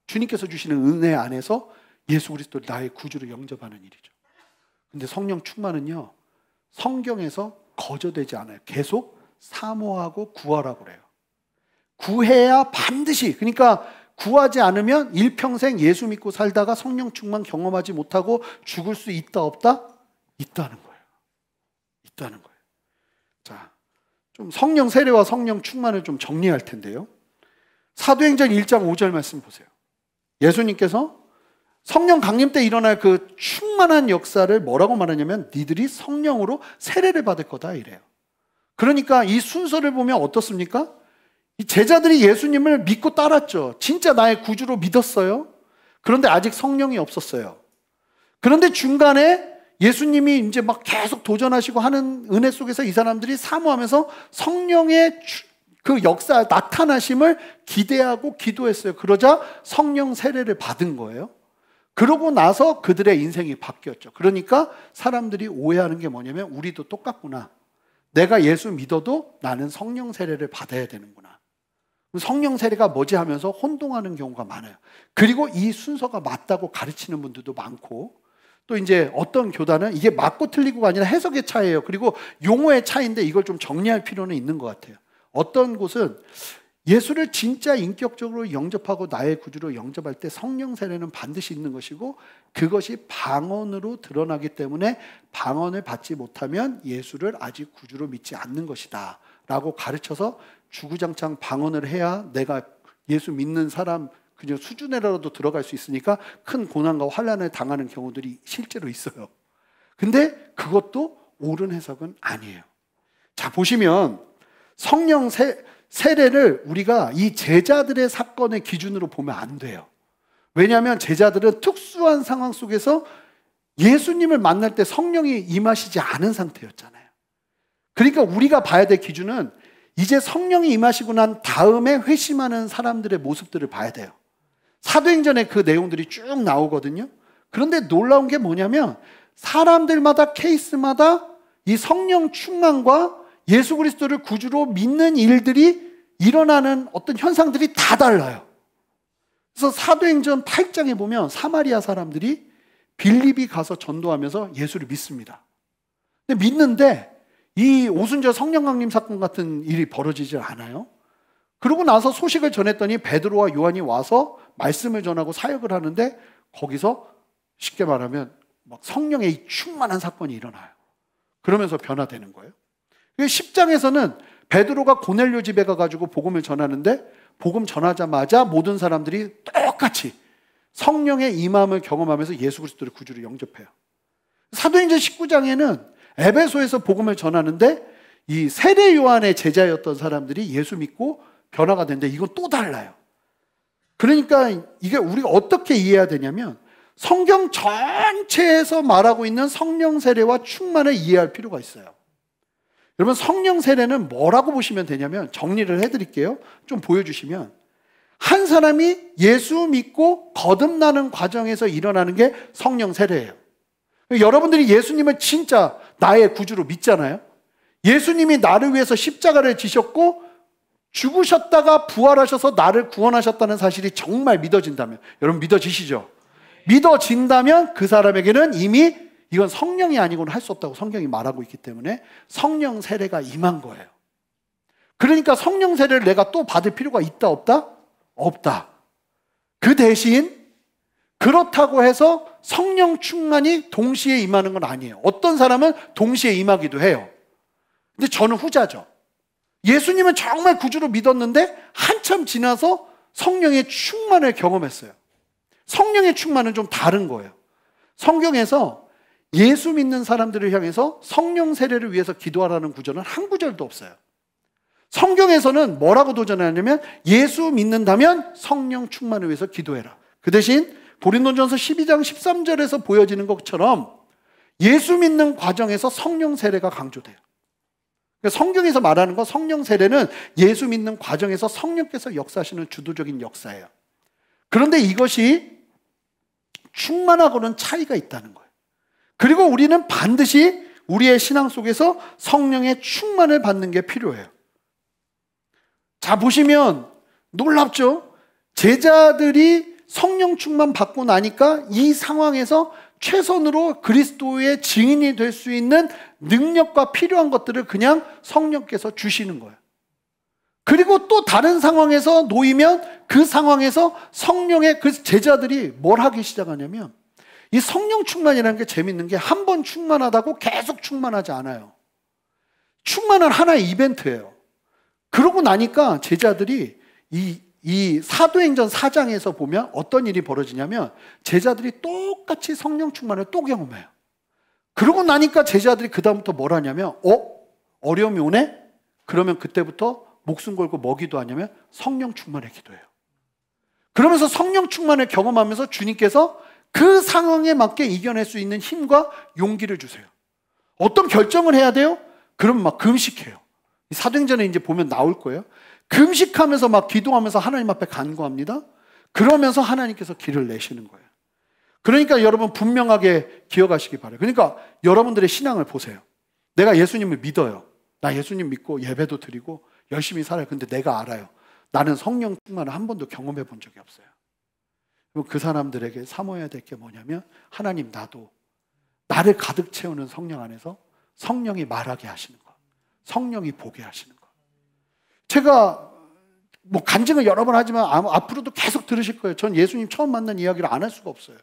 주님께서 주시는 은혜 안에서 예수 그리스도를 나의 구주로 영접하는 일이죠. 근데 성령 충만은요, 성경에서 거저되지 않아요. 계속 사모하고 구하라고 그래요. 구해야 반드시, 그러니까 구하지 않으면 일평생 예수 믿고 살다가 성령 충만 경험하지 못하고 죽을 수 있다 없다? 있다는 거예요. 있다는 거예요. 자, 좀 성령 세례와 성령 충만을 좀 정리할 텐데요. 사도행전 1장 5절 말씀 보세요. 예수님께서 성령 강림 때 일어날 그 충만한 역사를 뭐라고 말하냐면 니들이 성령으로 세례를 받을 거다 이래요. 그러니까 이 순서를 보면 어떻습니까? 이 제자들이 예수님을 믿고 따랐죠. 진짜 나의 구주로 믿었어요. 그런데 아직 성령이 없었어요. 그런데 중간에 예수님이 이제 막 계속 도전하시고 하는 은혜 속에서 이 사람들이 사모하면서 성령의 그 역사 나타나심을 기대하고 기도했어요. 그러자 성령 세례를 받은 거예요. 그러고 나서 그들의 인생이 바뀌었죠. 그러니까 사람들이 오해하는 게 뭐냐면 우리도 똑같구나. 내가 예수 믿어도 나는 성령 세례를 받아야 되는구나. 성령 세례가 뭐지 하면서 혼동하는 경우가 많아요. 그리고 이 순서가 맞다고 가르치는 분들도 많고, 또 이제 어떤 교단은 이게 맞고 틀리고가 아니라 해석의 차이예요. 그리고 용어의 차이인데 이걸 좀 정리할 필요는 있는 것 같아요. 어떤 곳은 예수를 진짜 인격적으로 영접하고 나의 구주로 영접할 때 성령 세례는 반드시 있는 것이고, 그것이 방언으로 드러나기 때문에 방언을 받지 못하면 예수를 아직 구주로 믿지 않는 것이다 라고 가르쳐서 주구장창 방언을 해야 내가 예수 믿는 사람 그냥 수준에라도 들어갈 수 있으니까 큰 고난과 환난을 당하는 경우들이 실제로 있어요. 근데 그것도 옳은 해석은 아니에요. 자, 보시면 성령 세례를 우리가 이 제자들의 사건의 기준으로 보면 안 돼요. 왜냐하면 제자들은 특수한 상황 속에서 예수님을 만날 때 성령이 임하시지 않은 상태였잖아요. 그러니까 우리가 봐야 될 기준은 이제 성령이 임하시고 난 다음에 회심하는 사람들의 모습들을 봐야 돼요. 사도행전에 그 내용들이 쭉 나오거든요. 그런데 놀라운 게 뭐냐면 사람들마다 케이스마다 이 성령 충만과 예수 그리스도를 구주로 믿는 일들이 일어나는 어떤 현상들이 다 달라요. 그래서 사도행전 8장에 보면 사마리아 사람들이 빌립이 가서 전도하면서 예수를 믿습니다. 근데 믿는데 이 오순절 성령 강림 사건 같은 일이 벌어지지 않아요. 그러고 나서 소식을 전했더니 베드로와 요한이 와서 말씀을 전하고 사역을 하는데 거기서 쉽게 말하면 막 성령의 이 충만한 사건이 일어나요. 그러면서 변화되는 거예요. 10장에서는 베드로가 고넬료 집에 가가지고 복음을 전하는데 복음 전하자마자 모든 사람들이 똑같이 성령의 임함을 경험하면서 예수 그리스도를 구주로 영접해요. 사도행전 19장에는 에베소에서 복음을 전하는데 이 세례 요한의 제자였던 사람들이 예수 믿고 변화가 되는데 이건 또 달라요. 그러니까 이게 우리가 어떻게 이해해야 되냐면 성경 전체에서 말하고 있는 성령 세례와 충만을 이해할 필요가 있어요. 여러분, 성령 세례는 뭐라고 보시면 되냐면, 정리를 해드릴게요. 좀 보여주시면, 한 사람이 예수 믿고 거듭나는 과정에서 일어나는 게 성령 세례예요. 여러분들이 예수님을 진짜 나의 구주로 믿잖아요. 예수님이 나를 위해서 십자가를 지셨고 죽으셨다가 부활하셔서 나를 구원하셨다는 사실이 정말 믿어진다면, 여러분 믿어지시죠? 믿어진다면 그 사람에게는 이미 이건 성령이 아니고는 할 수 없다고 성경이 말하고 있기 때문에 성령 세례가 임한 거예요. 그러니까 성령 세례를 내가 또 받을 필요가 있다 없다? 없다. 그 대신 그렇다고 해서 성령 충만이 동시에 임하는 건 아니에요. 어떤 사람은 동시에 임하기도 해요. 근데 저는 후자죠. 예수님은 정말 구주로 믿었는데 한참 지나서 성령의 충만을 경험했어요. 성령의 충만은 좀 다른 거예요. 성경에서 예수 믿는 사람들을 향해서 성령 세례를 위해서 기도하라는 구절은 한 구절도 없어요. 성경에서는 뭐라고 도전하냐면 예수 믿는다면 성령 충만을 위해서 기도해라. 그 대신 고린도전서 12장 13절에서 보여지는 것처럼 예수 믿는 과정에서 성령 세례가 강조돼요. 성경에서 말하는 건 성령 세례는 예수 믿는 과정에서 성령께서 역사하시는 주도적인 역사예요. 그런데 이것이 충만하고는 차이가 있다는 거예요. 그리고 우리는 반드시 우리의 신앙 속에서 성령의 충만을 받는 게 필요해요. 자, 보시면 놀랍죠? 제자들이 성령 충만 받고 나니까 이 상황에서 최선으로 그리스도의 증인이 될 수 있는 능력과 필요한 것들을 그냥 성령께서 주시는 거예요. 그리고 또 다른 상황에서 놓이면 그 상황에서 성령의 그 제자들이 뭘 하기 시작하냐면 이 성령 충만이라는 게 재밌는 게 한 번 충만하다고 계속 충만하지 않아요. 충만은 하나의 이벤트예요. 그러고 나니까 제자들이 이 사도행전 4장에서 보면 어떤 일이 벌어지냐면 제자들이 똑같이 성령 충만을 또 경험해요. 그러고 나니까 제자들이 그 다음부터 뭘 하냐면 어려움이 오네? 그러면 그때부터 목숨 걸고 뭐기도 하냐면 성령 충만의 기도해요. 그러면서 성령 충만을 경험하면서 주님께서 그 상황에 맞게 이겨낼 수 있는 힘과 용기를 주세요. 어떤 결정을 해야 돼요? 그럼 막 금식해요. 사도행전에 이제 보면 나올 거예요. 금식하면서 막 기도하면서 하나님 앞에 간구합니다. 그러면서 하나님께서 길을 내시는 거예요. 그러니까 여러분 분명하게 기억하시기 바라요. 그러니까 여러분들의 신앙을 보세요. 내가 예수님을 믿어요. 나 예수님 믿고 예배도 드리고 열심히 살아요. 근데 내가 알아요. 나는 성령 충만을 한 번도 경험해 본 적이 없어요. 그 사람들에게 사모해야 될 게 뭐냐면 하나님 나도 나를 가득 채우는 성령 안에서 성령이 말하게 하시는 것, 성령이 보게 하시는 것. 제가 뭐 간증을 여러 번 하지만 앞으로도 계속 들으실 거예요. 전 예수님 처음 만난 이야기를 안 할 수가 없어요.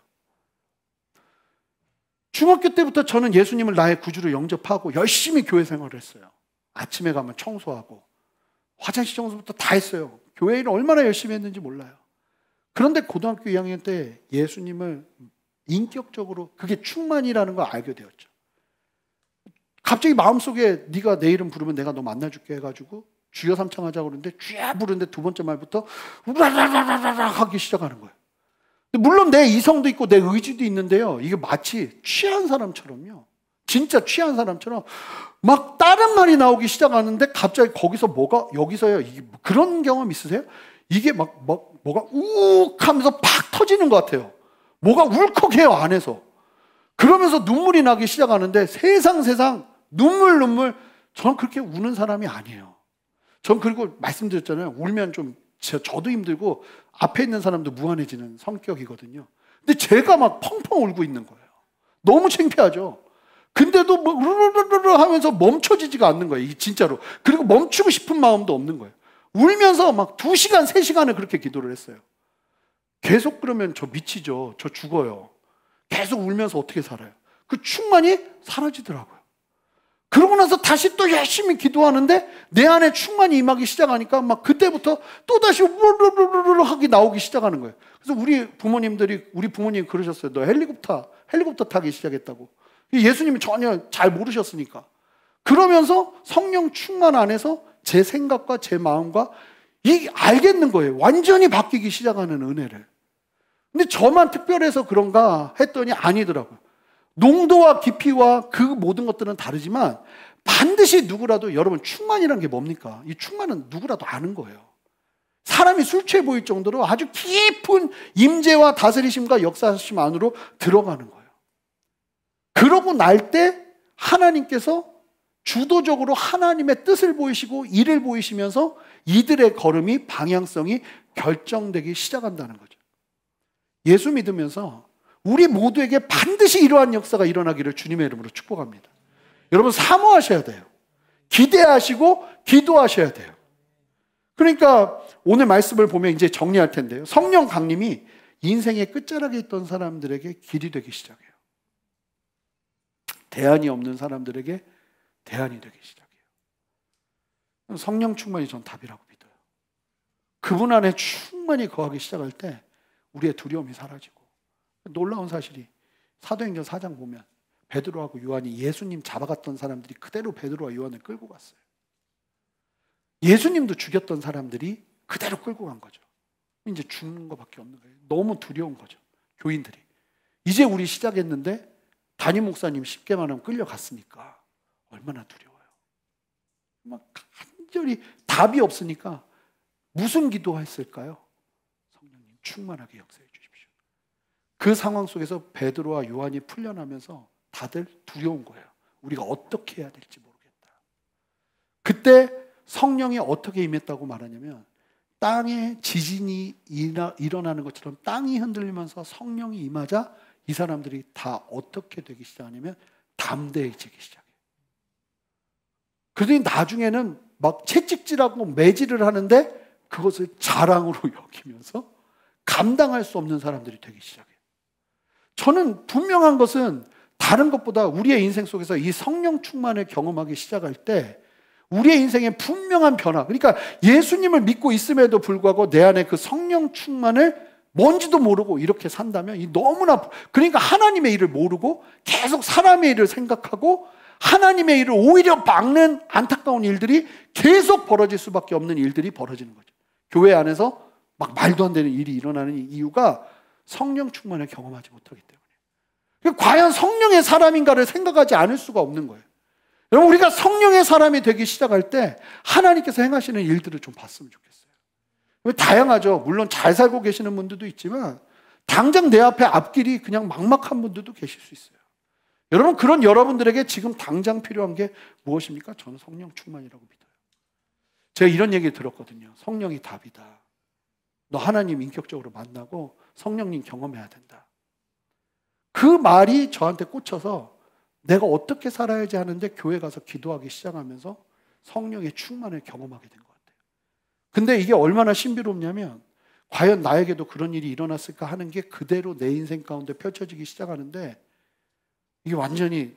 중학교 때부터 저는 예수님을 나의 구주로 영접하고 열심히 교회 생활을 했어요. 아침에 가면 청소하고 화장실 청소부터 다 했어요. 교회 일을 얼마나 열심히 했는지 몰라요. 그런데 고등학교 2학년 때 예수님을 인격적으로 그게 충만이라는 걸 알게 되었죠. 갑자기 마음속에 네가 내 이름 부르면 내가 너 만나줄게 해가지고 주여 삼창하자고 그러는데 쥐야 부르는데 두 번째 말부터 우라라라라라 하기 시작하는 거예요. 물론 내 이성도 있고 내 의지도 있는데요. 이게 마치 취한 사람처럼요. 진짜 취한 사람처럼 막 다른 말이 나오기 시작하는데 갑자기 거기서 뭐가 여기서요. 이게 그런 경험 있으세요? 이게 뭐가 욱 하면서 팍 터지는 것 같아요. 뭐가 울컥해요 안에서. 그러면서 눈물이 나기 시작하는데 세상 눈물 저는 그렇게 우는 사람이 아니에요. 전 그리고 말씀드렸잖아요. 울면 좀 저도 힘들고 앞에 있는 사람도 무한해지는 성격이거든요. 근데 제가 막 펑펑 울고 있는 거예요. 너무 창피하죠. 근데도 뭐 루루루루 하면서 멈춰지지가 않는 거예요. 이게 진짜로. 그리고 멈추고 싶은 마음도 없는 거예요. 울면서 막 2시간, 3시간을 그렇게 기도를 했어요. 계속 그러면 저 미치죠. 저 죽어요. 계속 울면서 어떻게 살아요? 그 충만이 사라지더라고요. 그러고 나서 다시 또 열심히 기도하는데 내 안에 충만이 임하기 시작하니까 막 그때부터 또다시 우르르르르 하기 나오기 시작하는 거예요. 그래서 우리 부모님이 그러셨어요. 너 헬리콥터 타기 시작했다고. 예수님이 전혀 잘 모르셨으니까. 그러면서 성령 충만 안에서 제 생각과 제 마음과 알겠는 거예요. 완전히 바뀌기 시작하는 은혜를. 근데 저만 특별해서 그런가 했더니 아니더라고요. 농도와 깊이와 그 모든 것들은 다르지만 반드시 누구라도 여러분 충만이란 게 뭡니까? 이 충만은 누구라도 아는 거예요. 사람이 술 취해 보일 정도로 아주 깊은 임재와 다스리심과 역사하심 안으로 들어가는 거예요. 그러고 날 때 하나님께서 주도적으로 하나님의 뜻을 보이시고 일을 보이시면서 이들의 걸음이 방향성이 결정되기 시작한다는 거죠. 예수 믿으면서 우리 모두에게 반드시 이러한 역사가 일어나기를 주님의 이름으로 축복합니다. 여러분 사모하셔야 돼요. 기대하시고 기도하셔야 돼요. 그러니까 오늘 말씀을 보면 이제 정리할 텐데요. 성령 강림이 인생의 끝자락에 있던 사람들에게 길이 되기 시작해요. 대안이 없는 사람들에게 대안이 되기 시작해요. 성령 충만이 전 답이라고 믿어요. 그분 안에 충만히 거하기 시작할 때 우리의 두려움이 사라지고, 놀라운 사실이 사도행전 4장 보면 베드로하고 요한이 예수님 잡아갔던 사람들이 그대로 베드로와 요한을 끌고 갔어요. 예수님도 죽였던 사람들이 그대로 끌고 간 거죠. 이제 죽는 것밖에 없는 거예요. 너무 두려운 거죠. 교인들이. 이제 우리 시작했는데 담임 목사님 10개만 하면 끌려갔으니까 얼마나 두려워요. 막 간절히 답이 없으니까 무슨 기도했을까요? 성령님 충만하게 역사해 주십시오. 그 상황 속에서 베드로와 요한이 풀려나면서 다들 두려운 거예요. 우리가 어떻게 해야 될지 모르겠다. 그때 성령이 어떻게 임했다고 말하냐면, 땅에 지진이 일어나는 것처럼 땅이 흔들리면서 성령이 임하자 이 사람들이 다 어떻게 되기 시작하냐면 담대해지기 시작해요. 그러더니 나중에는 막 채찍질하고 매질을 하는데 그것을 자랑으로 여기면서 감당할 수 없는 사람들이 되기 시작해요. 저는 분명한 것은 다른 것보다 우리의 인생 속에서 이 성령 충만을 경험하기 시작할 때 우리의 인생에 분명한 변화, 그러니까 예수님을 믿고 있음에도 불구하고 내 안에 그 성령 충만을 뭔지도 모르고 이렇게 산다면 이 너무나, 그러니까 하나님의 일을 모르고 계속 사람의 일을 생각하고 하나님의 일을 오히려 막는 안타까운 일들이 계속 벌어질 수밖에 없는 일들이 벌어지는 거죠. 교회 안에서 막 말도 안 되는 일이 일어나는 이유가 성령 충만을 경험하지 못하기 때문에. 과연 성령의 사람인가를 생각하지 않을 수가 없는 거예요. 여러분, 우리가 성령의 사람이 되기 시작할 때 하나님께서 행하시는 일들을 좀 봤으면 좋겠어요. 다양하죠. 물론 잘 살고 계시는 분들도 있지만 당장 내 앞에 앞길이 그냥 막막한 분들도 계실 수 있어요. 여러분, 그런 여러분들에게 지금 당장 필요한 게 무엇입니까? 저는 성령 충만이라고 믿어요. 제가 이런 얘기 들었거든요. 성령이 답이다. 너 하나님 인격적으로 만나고 성령님 경험해야 된다. 그 말이 저한테 꽂혀서 내가 어떻게 살아야지 하는데 교회 가서 기도하기 시작하면서 성령의 충만을 경험하게 된 것 같아요. 근데 이게 얼마나 신비롭냐면, 과연 나에게도 그런 일이 일어났을까 하는 게 그대로 내 인생 가운데 펼쳐지기 시작하는데, 이게 완전히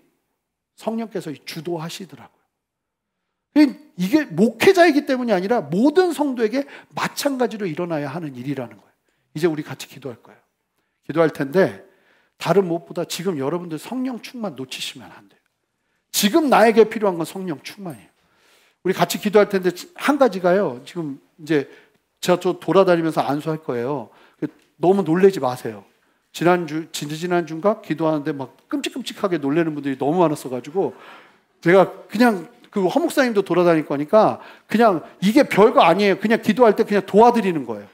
성령께서 주도하시더라고요. 이게 목회자이기 때문이 아니라 모든 성도에게 마찬가지로 일어나야 하는 일이라는 거예요. 이제 우리 같이 기도할 거예요. 기도할 텐데 다른 무엇보다 지금 여러분들 성령 충만 놓치시면 안 돼요. 지금 나에게 필요한 건 성령 충만이에요. 우리 같이 기도할 텐데 한 가지가요. 지금 이제 제가 또 돌아다니면서 안수할 거예요. 너무 놀라지 마세요. 지난주인가 기도하는데 막 끔찍끔찍하게 놀라는 분들이 너무 많았어가지고 제가 그냥 그 허목사님도 돌아다닐 거니까 그냥 이게 별거 아니에요. 그냥 기도할 때 그냥 도와드리는 거예요.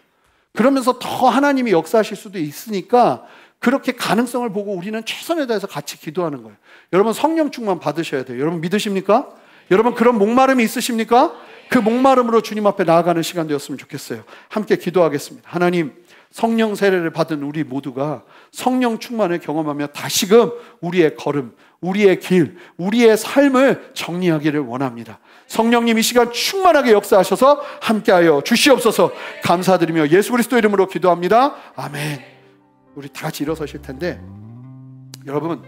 그러면서 더 하나님이 역사하실 수도 있으니까 그렇게 가능성을 보고 우리는 최선을 다해서 같이 기도하는 거예요. 여러분, 성령 충만 받으셔야 돼요. 여러분 믿으십니까? 여러분 그런 목마름이 있으십니까? 그 목마름으로 주님 앞에 나아가는 시간 되었으면 좋겠어요. 함께 기도하겠습니다. 하나님, 성령 세례를 받은 우리 모두가 성령 충만을 경험하며 다시금 우리의 걸음, 우리의 길, 우리의 삶을 정리하기를 원합니다. 성령님 이 시간 충만하게 역사하셔서 함께하여 주시옵소서. 감사드리며 예수 그리스도 이름으로 기도합니다. 아멘. 우리 다 같이 일어서실 텐데, 여러분,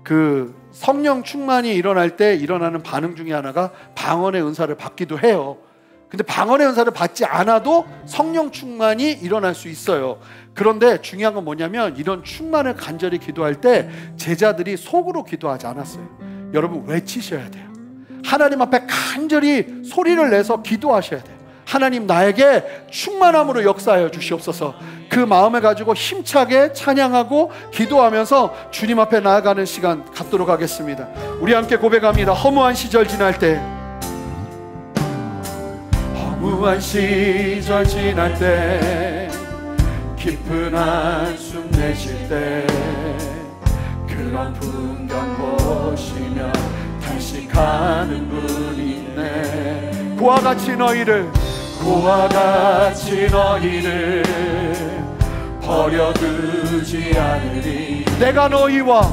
그 성령 충만이 일어날 때 일어나는 반응 중에 하나가 방언의 은사를 받기도 해요. 근데 방언의 은사를 받지 않아도 성령 충만이 일어날 수 있어요. 그런데 중요한 건 뭐냐면, 이런 충만을 간절히 기도할 때 제자들이 속으로 기도하지 않았어요. 여러분 외치셔야 돼요. 하나님 앞에 간절히 소리를 내서 기도하셔야 돼요. 하나님, 나에게 충만함으로 역사하여 주시옵소서. 그 마음을 가지고 힘차게 찬양하고 기도하면서 주님 앞에 나아가는 시간 갖도록 하겠습니다. 우리 함께 고백합니다. 허무한 시절 지날 때, 허무한 시절 지날 때, 깊은 한숨 내쉴 때, 그런 풍경 보시며 탄식하는 분이 있네. 그와 같이 너희를 버려두지 않으리. 내가 너희와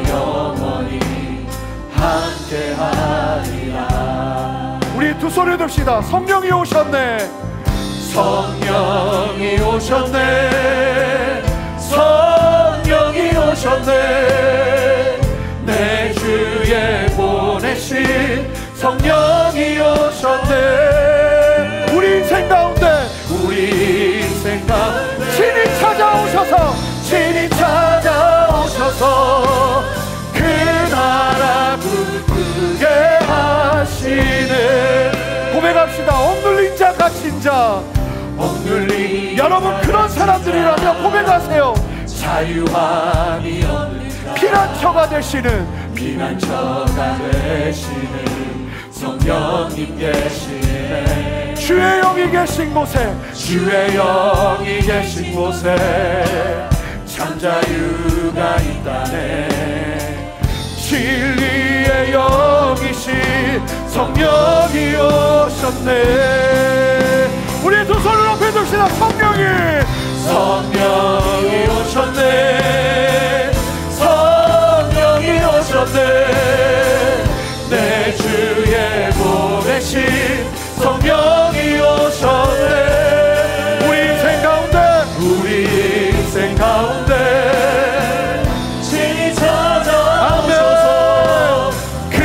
영원히 함께하리라. 우리 두 손을 듭시다. 성령이 오셨네. 성령이 오셨네. 성령이 오셨네. 내 주에 보내신 성령이 오셨네. 우리 인생 가운데 친히 찾아오셔서 그 나라 부르게 하시네. 고백합시다. 억눌린 자 갇힌 자. 여러분 그런 사람들이라면 고백하세요. 자유함이 없는 피난처가 되시는 성령님 계시네. 주의 영이 계신 곳에 참 자유가 있다네. 진리의 영이신 성령이 오셨네. 우리 두 손을 높이 듭시다. 성령이 오셨네. 성령이 오셨네. 내 주에 보내신 성령이 오셨네. 우리 인생 가운데 친히 찾아오셔서 그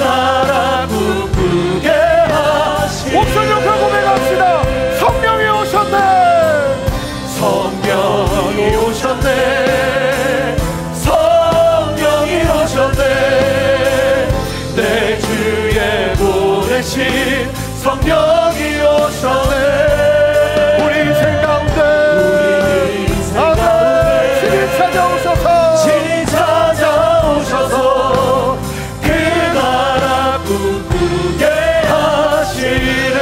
나라 부르게 하시네. 목소리 높여 고백합시다. 성령이 오셨네. 성령이 오셨네. 성령이 오셨네. 내 주에 보내신 성령이 오셨네. 우리 인생 가운데 친히 찾아오셔서 그 나라 부르게 하시네.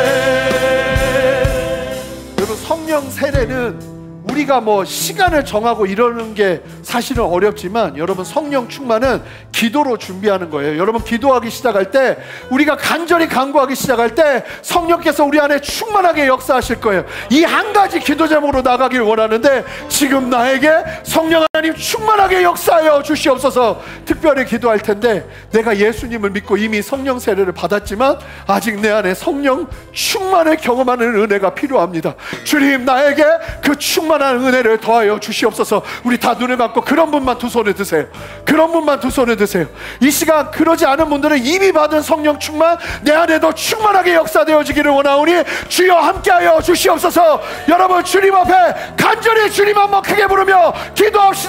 여러분 성령 세례는 우리가 뭐 시간을 정하고 이러는 게 사실은 어렵지만 여러분 성령 충만은 기도로 준비하는 거예요. 여러분 기도하기 시작할 때 우리가 간절히 간구하기 시작할 때 성령께서 우리 안에 충만하게 역사하실 거예요. 이 한 가지 기도 제목으로 나가길 원하는데 지금 나에게 성령 하나님 충만하게 역사하여 주시옵소서. 특별히 기도할 텐데 내가 예수님을 믿고 이미 성령 세례를 받았지만 아직 내 안에 성령 충만을 경험하는 은혜가 필요합니다. 주님 나에게 그 충만한 은혜를 더하여 주시옵소서. 우리 다 눈을 감고 그런 분만 두 손을 드세요. 그런 분만 두 손을 드세요. 이 시간 그러지 않은 분들은 이미 받은 성령 충만 내 안에도 충만하게 역사되어지기를 원하오니 주여 함께하여 주시옵소서. 여러분 주님 앞에 간절히 주님 한번 크게 부르며 기도합시다.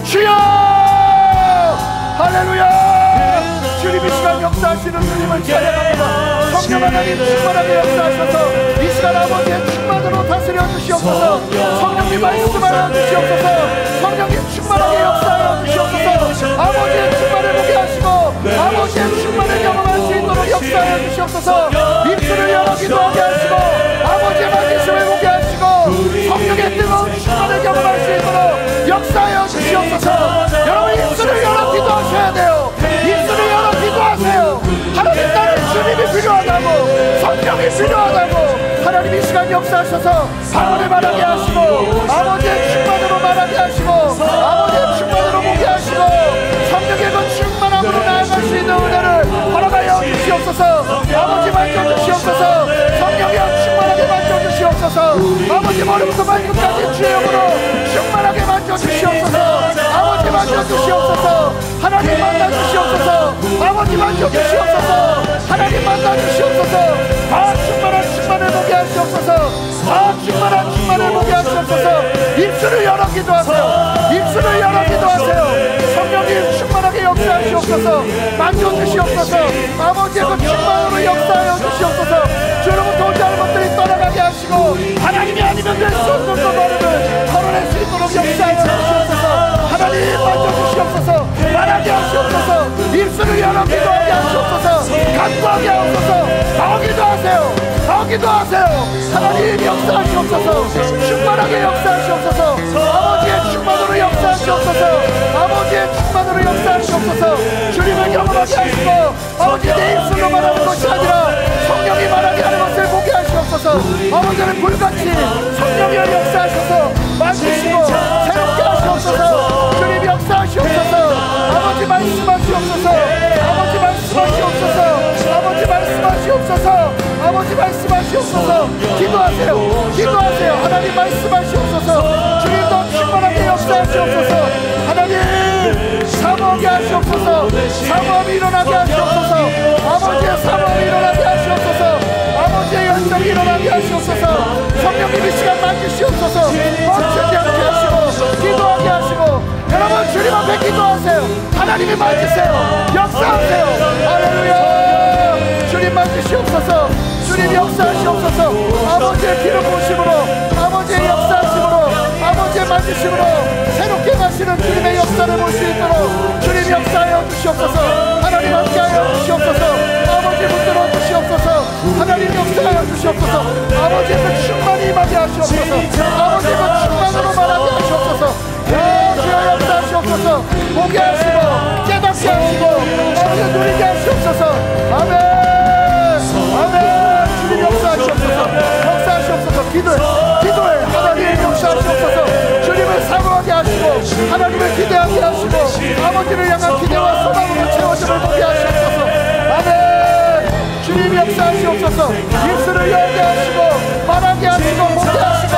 주여 할렐루야. 주님 이 시간 역사하시는 주님을 찬양합니다. 성령 하나님 충만하게 역사하셔서 이 시간 아버지의 충만으로 다스려 주시옵소서. 성령님 말씀하여 주시옵소서. 성령님 충만하게 역사하여 주시옵소서. 아버지의 충만을 보게 하시고 아버지의 충만을 경험할 수 있도록 역사하여 주시옵소서. 입술을 열어 기도하게 하시고 아버지의 말씀을 보게 하시고 성령의 뜨거운 충만을 경험할 수 있도록 역사하여 주시옵소서. 여러분 입술을 열어 기도하셔야 돼요. 입술을 열어 기도하세요. 하나님 나는 주님이 필요하다고 성령이 필요하다고 하나님 이 시간 역사하셔서 방언을 말하게 하시고 아버지의 충만으로 말하게 하시고 아버지의 충만으로 보게 하시고 성령의 그 충만함으로 나아갈 수 있는 은혜를 허락하여 주시옵소서. 아버지 만져주시옵소서. 성령이여 충만하게 만져주시옵소서. 아버지 머리부터 발끝까지 주의 영으로 충만하게 만져주시옵소서. 아버지 만져주시옵소서. 하나님 만나주시옵소서. 아버지 만져주시옵소서. 하나님 만나주시옵소서. 충만을 보게 하시옵소서. 충만을 보게 하시옵소서. 입술을 열어 기도하세요. 입술을 열어 기도하세요. 성령님 충만하게 역사하시옵소서. 만져주시옵소서. 아버지의 그 충만으로 역사하여 주시옵소서. 여러분 도저히 것들이 떠나가게 하시고 하나님이 아니면 될 수 없는 것들을 털어낼 수 있도록 역사하여 주시옵소서. 하나님 만져주시옵소서. 말하게 하시옵소서. 입술을 열어 기도하게 하시옵소서. 간구하게 하옵소서. 나오기도 하세요. 나오기도 하세요. 하나님 역사하시옵소서. 충만하게 역사하시옵소서. 아버지의 충만으로 역사하시옵소서. 아버지의 충만으로 역사하시옵소서. 주님을 경험하게 하시고 아버지 내 입술로 말하는 것이 아니라 성령이 말하게 하는 것을 보게 하시옵소서. 아버지는 불같이 성령의 주여 역사하셔서 만지시고 새롭게 하시옵소서. 주님 역사하시옵소서. 아버지 말씀하시옵소서. 아버지 말씀하시옵소서. 아버지 말씀하시옵소서. 아버지 말씀하시옵소서. 기도하세요. 기도하세요. 하나님 말씀하시옵소서. 주님도 충만하게 역사하시옵소서. 하나님 사모하게 하시옵소서. 사모함이 일어나게 하시옵소서. 아버지의 사모함이 일어나게 하시옵소서. 아버지의 열정이 일어나게 하시옵소서. 성령님 이 시간 만지시옵소서. 멈추지 않게 하시고 기도하게 하시고 여러분 주님 앞에 기도하세요. 하나님이 만지세요. 역사하세요. 할렐루야. 주님 만지시옵소서. 주님 역사하시옵소서. 아버지의 기름 부으심으로 아버지의 역사하심으로 아버지의 만지심으로 새롭게 가시는 주님의 역사를 볼 수 있도록 주님 역사하여 주시옵소서. 하나님 함께하여 주시옵소서. 아버지 붙들어 주시옵소서. 하나님 역사하여 주시옵소서. 아버지의 그 충만이 임하게 하시옵소서. 아버지의 그 충만으로 말하게 하시옵소서. 주여 역사하시옵소서. 보게 하시고 깨닫게 하시고 아버지 누리게 하시옵소서. 아멘 아멘. 주님 역사하시옵소서. 역사하시옵소서. 기도해 하나님 역사하시옵소서. 주님을 사모하게 하시고 하나님을 기대하게 하시고 아버지를 향한 기대와 소망으로 채워짐을 보게 하시옵소서. 아멘. 주님 역사하시옵소서. 입술을 열게 하시고 말하게 하시고 보게 하시고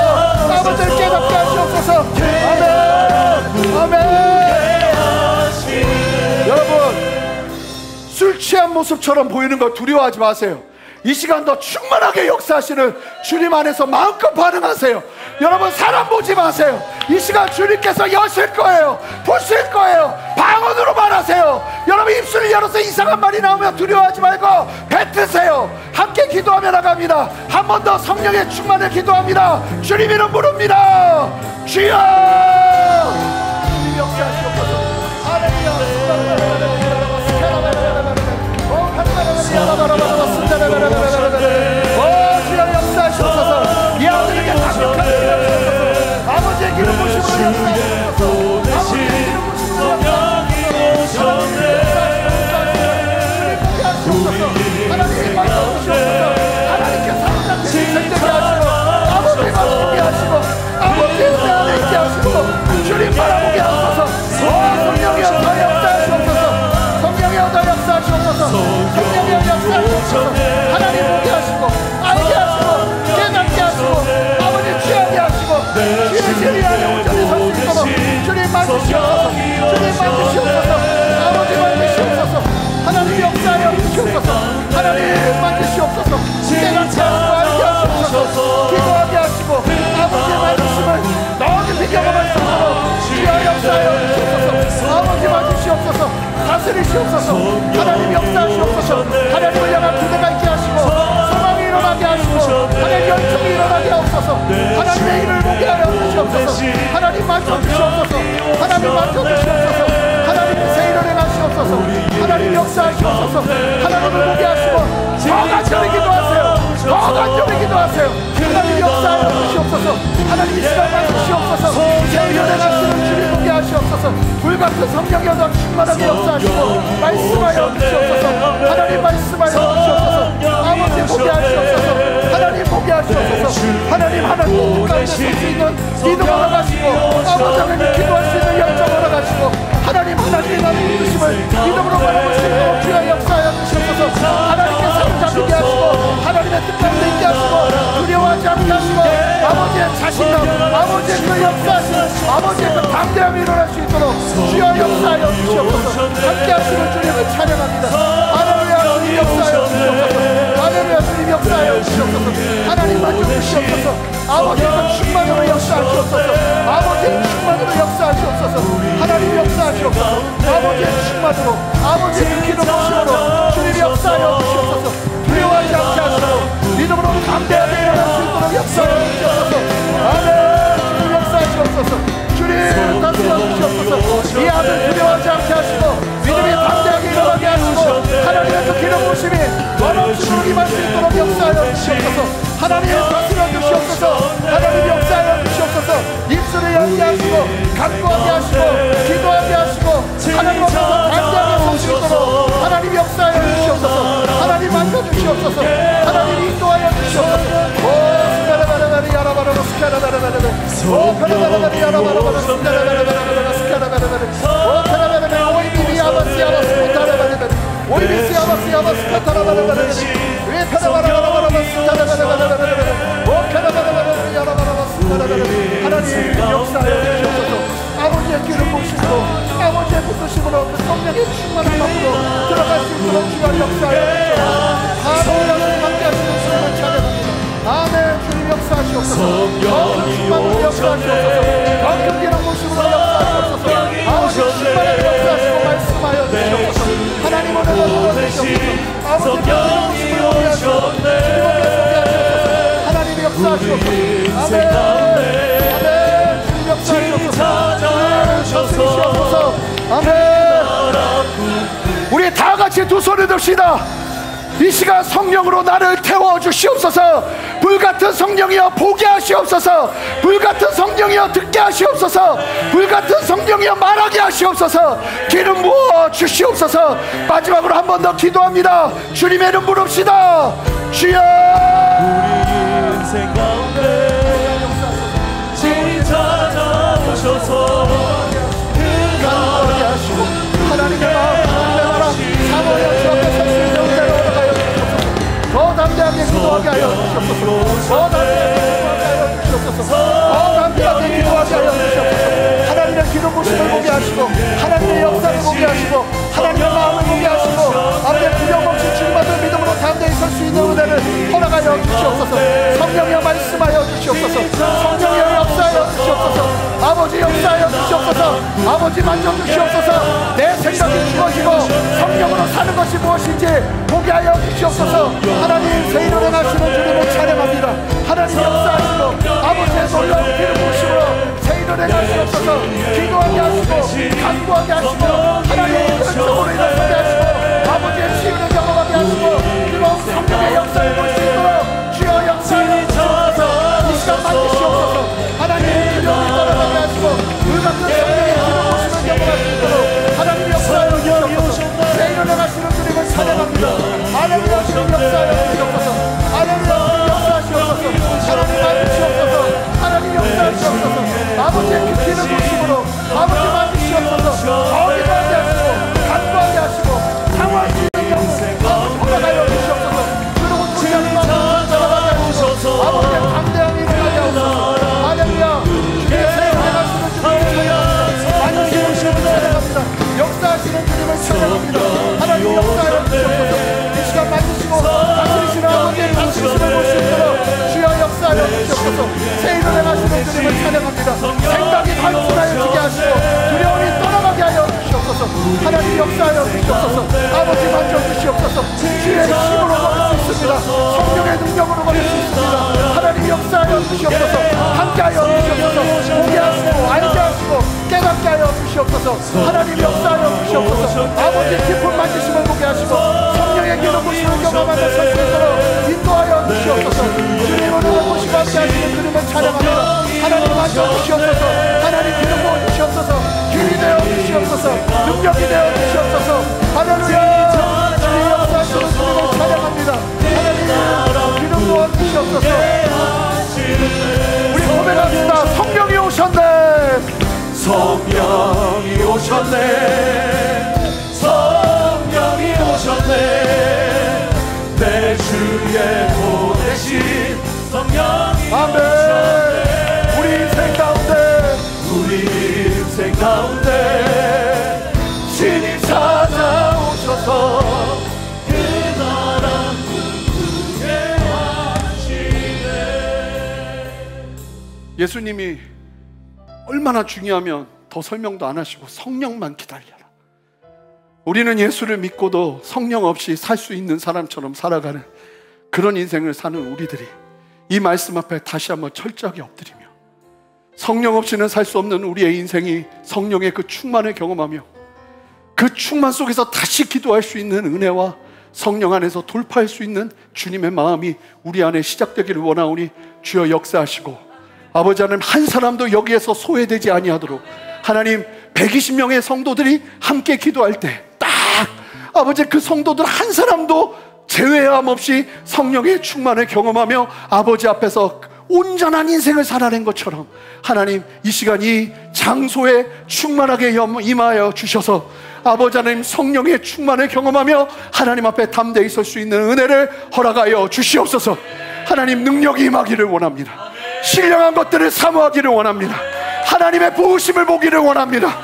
아버지를 깨닫게 하시옵소서. 아멘 아멘. 여러분 술 취한 모습처럼 보이는 걸 두려워하지 마세요. 이 시간 더 충만하게 역사하시는 주님 안에서 마음껏 반응하세요. 여러분 사람 보지 마세요. 이 시간 주님께서 여실 거예요. 보실 거예요. 방언으로 말하세요. 여러분 입술을 열어서 이상한 말이 나오면 두려워하지 말고 뱉으세요. 함께 기도하며 나갑니다. 한 번 더 성령의 충만을 기도합니다. 주님 이름 부릅니다. 주여 주님 역사하시옵소서. 할렐루야. 주여 역사하시옵소서. 이 아들에게 강력한 기름 부으소서. 아버지의 기름 부으심으로 역사하시옵소서. 아버지의 기름 부으심으로 역사하시옵소서. 하나님 만져주시옵소서. 하나님께 사랑하는 생되게 하시고 아버지 만지게 하시고 아버지의 내 안에 있게 하시고 주님 바라보게 하소서. 성령이여 더 역사하시옵소서. 성령이여 더 역사하시옵소서. 성령이여 역사하시옵소서. 하나님 보게 하시고 알게 하시고 깨닫게 하시고 아버지 취하게 하시고 주의 진리 안에 온전히 설 수 있도록 주님 만지시옵소서. 주님 만지시옵소서. 아버지 만지시옵소서. 하나님 역사하여 주시옵소서. 하나님 만지시옵소서. 깨닫게 하시고 알게 하시옵소서. 기도하게 하시고 아버지의 말씀을 더 깊이 경험할 수 있도록 주여 역사하여 주시옵소서. 아버지 만지시옵소서. 다스리시옵소서. 하나님 역사하시옵소서. 하나님을 향한 기대가 있게 하시고 소망이 일어나게 하시고 하나님 열정이 일어나게 하옵소서. 하나님의 일을 보게 하여 주시옵소서. 하나님 만져주시옵소서. 하나님 만져주시옵소서. 하나님 새 일을 행하시옵소서. 하나님 역사하시옵소서. 하나님을 보게 하시고 더 간절히 기도하세요. 더 간절히 기도하세요. 하나님 역사하여 주시옵소서. 하나님 이 시간 만지시옵소서. 새 일을 행하시는 주님 보게 하시옵소서. 불같은 성령이여 더 충만하게 역사하시고 말씀하여 주시옵소서. 하나님 말씀하여 주시옵소서. 아버지 보게 하시옵소서. 하나님 보게 하시옵소서. 하나님 하나님 가운데 설 수 있는 믿음 허락하시고 아버지 하나님 기도할 수 있는 열정 허락하시고 하나님 나는 믿으심을 믿음으로 바라볼 수 있도록 주여 역사하여 주시옵소서. 하나님께 사로잡히게 하시고 하나님의 뜻가운데 있게 하시고 두려워하지 않게 하시고 아버지의 자신감 아버지의 그 역사하시는 아버지의 그 담대함이 일어날 수 있도록 주여 역사하여 주시옵소서. 함께 하시는 주님을 찬양합니다. 할렐루야. 주님 역사하여 주시옵소서. 할렐루야. 주님 역사하여 주시옵소서. 하나님 만져주시옵소서. 아버지의 그 충만으로 역사하시옵소서. 아버지의 충만으로 역사하시옵소서. 하나님 역사하시옵소서. 아버지의 충만으로 아버지의 그 기름 부으심으로 주님 역사하여 주시옵소서. 두려워하지 않게 하시고 믿음으로 담대하게 일어날 수 있도록 역사하여 주시옵소서. 아멘. 주님 역사하시옵소서. 주님 다스려 주시옵소서. 이 아들 두려워하지 않게 하시고 믿음이 담대하게 일어나게 하시고 하나님의 그 기름 부으심이 원없이도 임할 수 있도록 역사하여 주시옵소서. 하나님 다스려 주시옵소서. 하나님 역사하여 주시옵소서. 입술을 열게 하시고 간구하게 하시고 기도하게 하시고 하나님 앞에서 담대하게 설 수 있도록 하나님 역사하여 주시옵소서. 하나님 만져주시옵소서. 하나님 인도하여 주시옵소서. 오 스카라바라바리 야라바라바 스카라바라바라 하나님 역사하여 주옵소서. 아버지의 기름 부으심으로, 아버지의 부으심으로 그 성령의 충만한 마음으로 들어갈 수 있도록 주여 역사하여 주옵소서. 하나님 함께 하시는 주님을 찬양합니다. 아멘. 주님 역사하시옵소서. 충만으로 역사하시옵소서. 그 기름 부으심으로 역사하시옵소서. 아버지 충만하게 역사하시고 말씀하여 주옵소서. 하나님 오늘 도와주시옵소서. 아버지 기름 부으심으로 역사하시옵소서. 하나님 역사하시옵소서. 아멘. 아멘. 우리 다 같이 두 손을 듭시다. 이 시간 성령으로 나를 태워주시옵소서. 불같은 성령이여 보게 하시옵소서. 불같은 성령이여 듣게 하시옵소서. 불같은 성령이여 말하게 하시옵소서. 기름 부어 주시옵소서. 마지막으로 한 번 더 기도합니다. 주님의 이름 부릅시다. 주여. 우리 인생 가운데 주님 찾아오셔서 그가 하나님의 마음 사모여 주 앞에 설 수 있는 은혜로 올라가여 주시옵소서. 더 담대하게 기도하게 하여 주시옵소서. 더 담대하게 기도하게 하여 주시옵소서. 더 담대하게 기도하게 하여 주시옵소서. 하나님의 기름 부심을 보게 하시고, 하나님의 역사를 보게 하시고, 하나님의 마음을 보게 하시고, 앞에 두려움 없이 주님만을 믿음으로 담대히 설 수 있는 은혜를 허락하여 주시옵소서. 성령이여 말씀하여 주시옵소서. 성령이여 역사하여 주시옵소서. 아버지 역사하여 주시옵소서. 아버지 만져주시옵소서. 내 생각이 주어지고 성령으로 사는 것이 무엇인지 보게 하여 주시옵소서. 하나님 새 일을 행하시는 주님을 찬양합니다. 하나님 역사하시고 아버지의 놀라운 기름 부으심으로 새 일을 행하시옵소서. 기도하게 하시고 간구하게 하시고 하나님 그런 인하게 하시고 아버지의 치유를 경험하게 하시고 뜨거운 성령의 역사를 볼 수 있도록 주여 역사하여 주시옵소서. 이 시간 만드시옵소서. 하나님 기도를 따라가게 하시고 불같은 성령의 기름 부으심을 경험할 수 있도록 하나님 역사하여 주시옵소서. 새 일을 행하시는 주님을 찬양합니다. 하나님 주님 역사하여 주시옵소서. 하나님 역사하시옵소서. 하나님 만드시옵소서. 하나님 역사하시옵소서. 아버지의 그 기름 부으심으로 아버지 만드시옵소서. 거기도 하게 하시고 간구하게 하시고 상황할 수 있는 경우 허락하여 주시옵소서. 그리고 도시하는 마음을 따라가게 하시고 아버지의 강대함이 일어나게 하옵소서. 할렐루야. 주님의 새 일을 행하시는 주님을 찬양합니다. 만드시는 주님을 찬양합니다. 역사하시는 주님을 찬양합니다. 하나님 역사하여 주시옵소서. 이 시간 만드시고 다스리시는 아버지의 부으심을 볼 수 있도록 주여 역사하여 주시옵소서. 새 일을 행하시는 주님을 찬양합니다. 생각이 단순하여지게 하시고 두려움이 떠나가게 하여 주시옵소서. 하나님 역사하여 주시옵소서. 아버지 만져주시옵소서. 주의 힘으로 걸을 수 있습니다. 성령의 능력으로 걸을 수 있습니다. 하나님 역사하여 주시옵소서. 함께하여 주시옵소서. 보게 하시고 알게 하시고 깨닫게 하여 주시옵소서. 하나님 역사하여 주시옵소서. 아버지 깊은 만지심을 보게 하시고 성령의 기름 부으심을 경험하며 설 수 있도록 인도하여 주시옵소서. 주님을 보시고 함께 하시는 주님을 찬양합니다. 하나님 만져주시옵소서. 하나님 기름 부어주시옵소서. 길이 되어 주시옵소서. 능력이 되어 주시옵소서. 할렐루야. 주님 역사하시는 주님을 찬양합니다. 하나님 기름 부어주시옵소서. 우리 고백합시다. 성령이 오셨네. 성령이 오셨네. 성령이 오셨네. 내 주에 보내신 성령이 아멘. 오셨네. 우리 인생 가운데 우리 인생 가운데 신이 찾아오셔서 그 나라 꿈꾸게 하시네. 예수님이 얼마나 중요하면 더 설명도 안 하시고 성령만 기다려라. 우리는 예수를 믿고도 성령 없이 살 수 있는 사람처럼 살아가는 그런 인생을 사는 우리들이 이 말씀 앞에 다시 한번 철저하게 엎드리며 성령 없이는 살 수 없는 우리의 인생이 성령의 그 충만을 경험하며 그 충만 속에서 다시 기도할 수 있는 은혜와 성령 안에서 돌파할 수 있는 주님의 마음이 우리 안에 시작되기를 원하오니 주여 역사하시고 아버지 하나님 한 사람도 여기에서 소외되지 아니하도록 하나님 120명의 성도들이 함께 기도할 때 딱 아버지 그 성도들 한 사람도 제외함 없이 성령의 충만을 경험하며 아버지 앞에서 온전한 인생을 살아낸 것처럼 하나님 이 시간 이 장소에 충만하게 임하여 주셔서 아버지 하나님 성령의 충만을 경험하며 하나님 앞에 담대히 설 수 있는 은혜를 허락하여 주시옵소서. 하나님 능력이 임하기를 원합니다. 신령한 것들을 사모하기를 원합니다. 하나님의 부으심을 보기를 원합니다.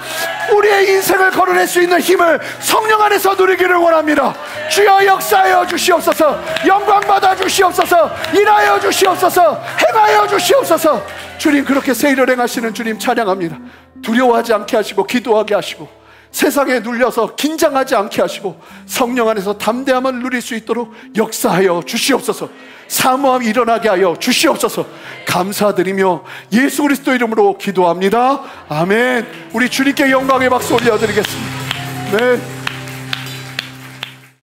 우리의 인생을 걸어낼 수 있는 힘을 성령 안에서 누리기를 원합니다. 주여 역사하여 주시옵소서. 영광 받아 주시옵소서. 일하여 주시옵소서. 행하여 주시옵소서. 주님 그렇게 새 일을 행하시는 주님 찬양합니다. 두려워하지 않게 하시고 기도하게 하시고 세상에 눌려서 긴장하지 않게 하시고 성령 안에서 담대함을 누릴 수 있도록 역사하여 주시옵소서. 사모함이 일어나게 하여 주시옵소서. 감사드리며 예수 그리스도 이름으로 기도합니다. 아멘. 우리 주님께 영광의 박수 올려드리겠습니다. 네.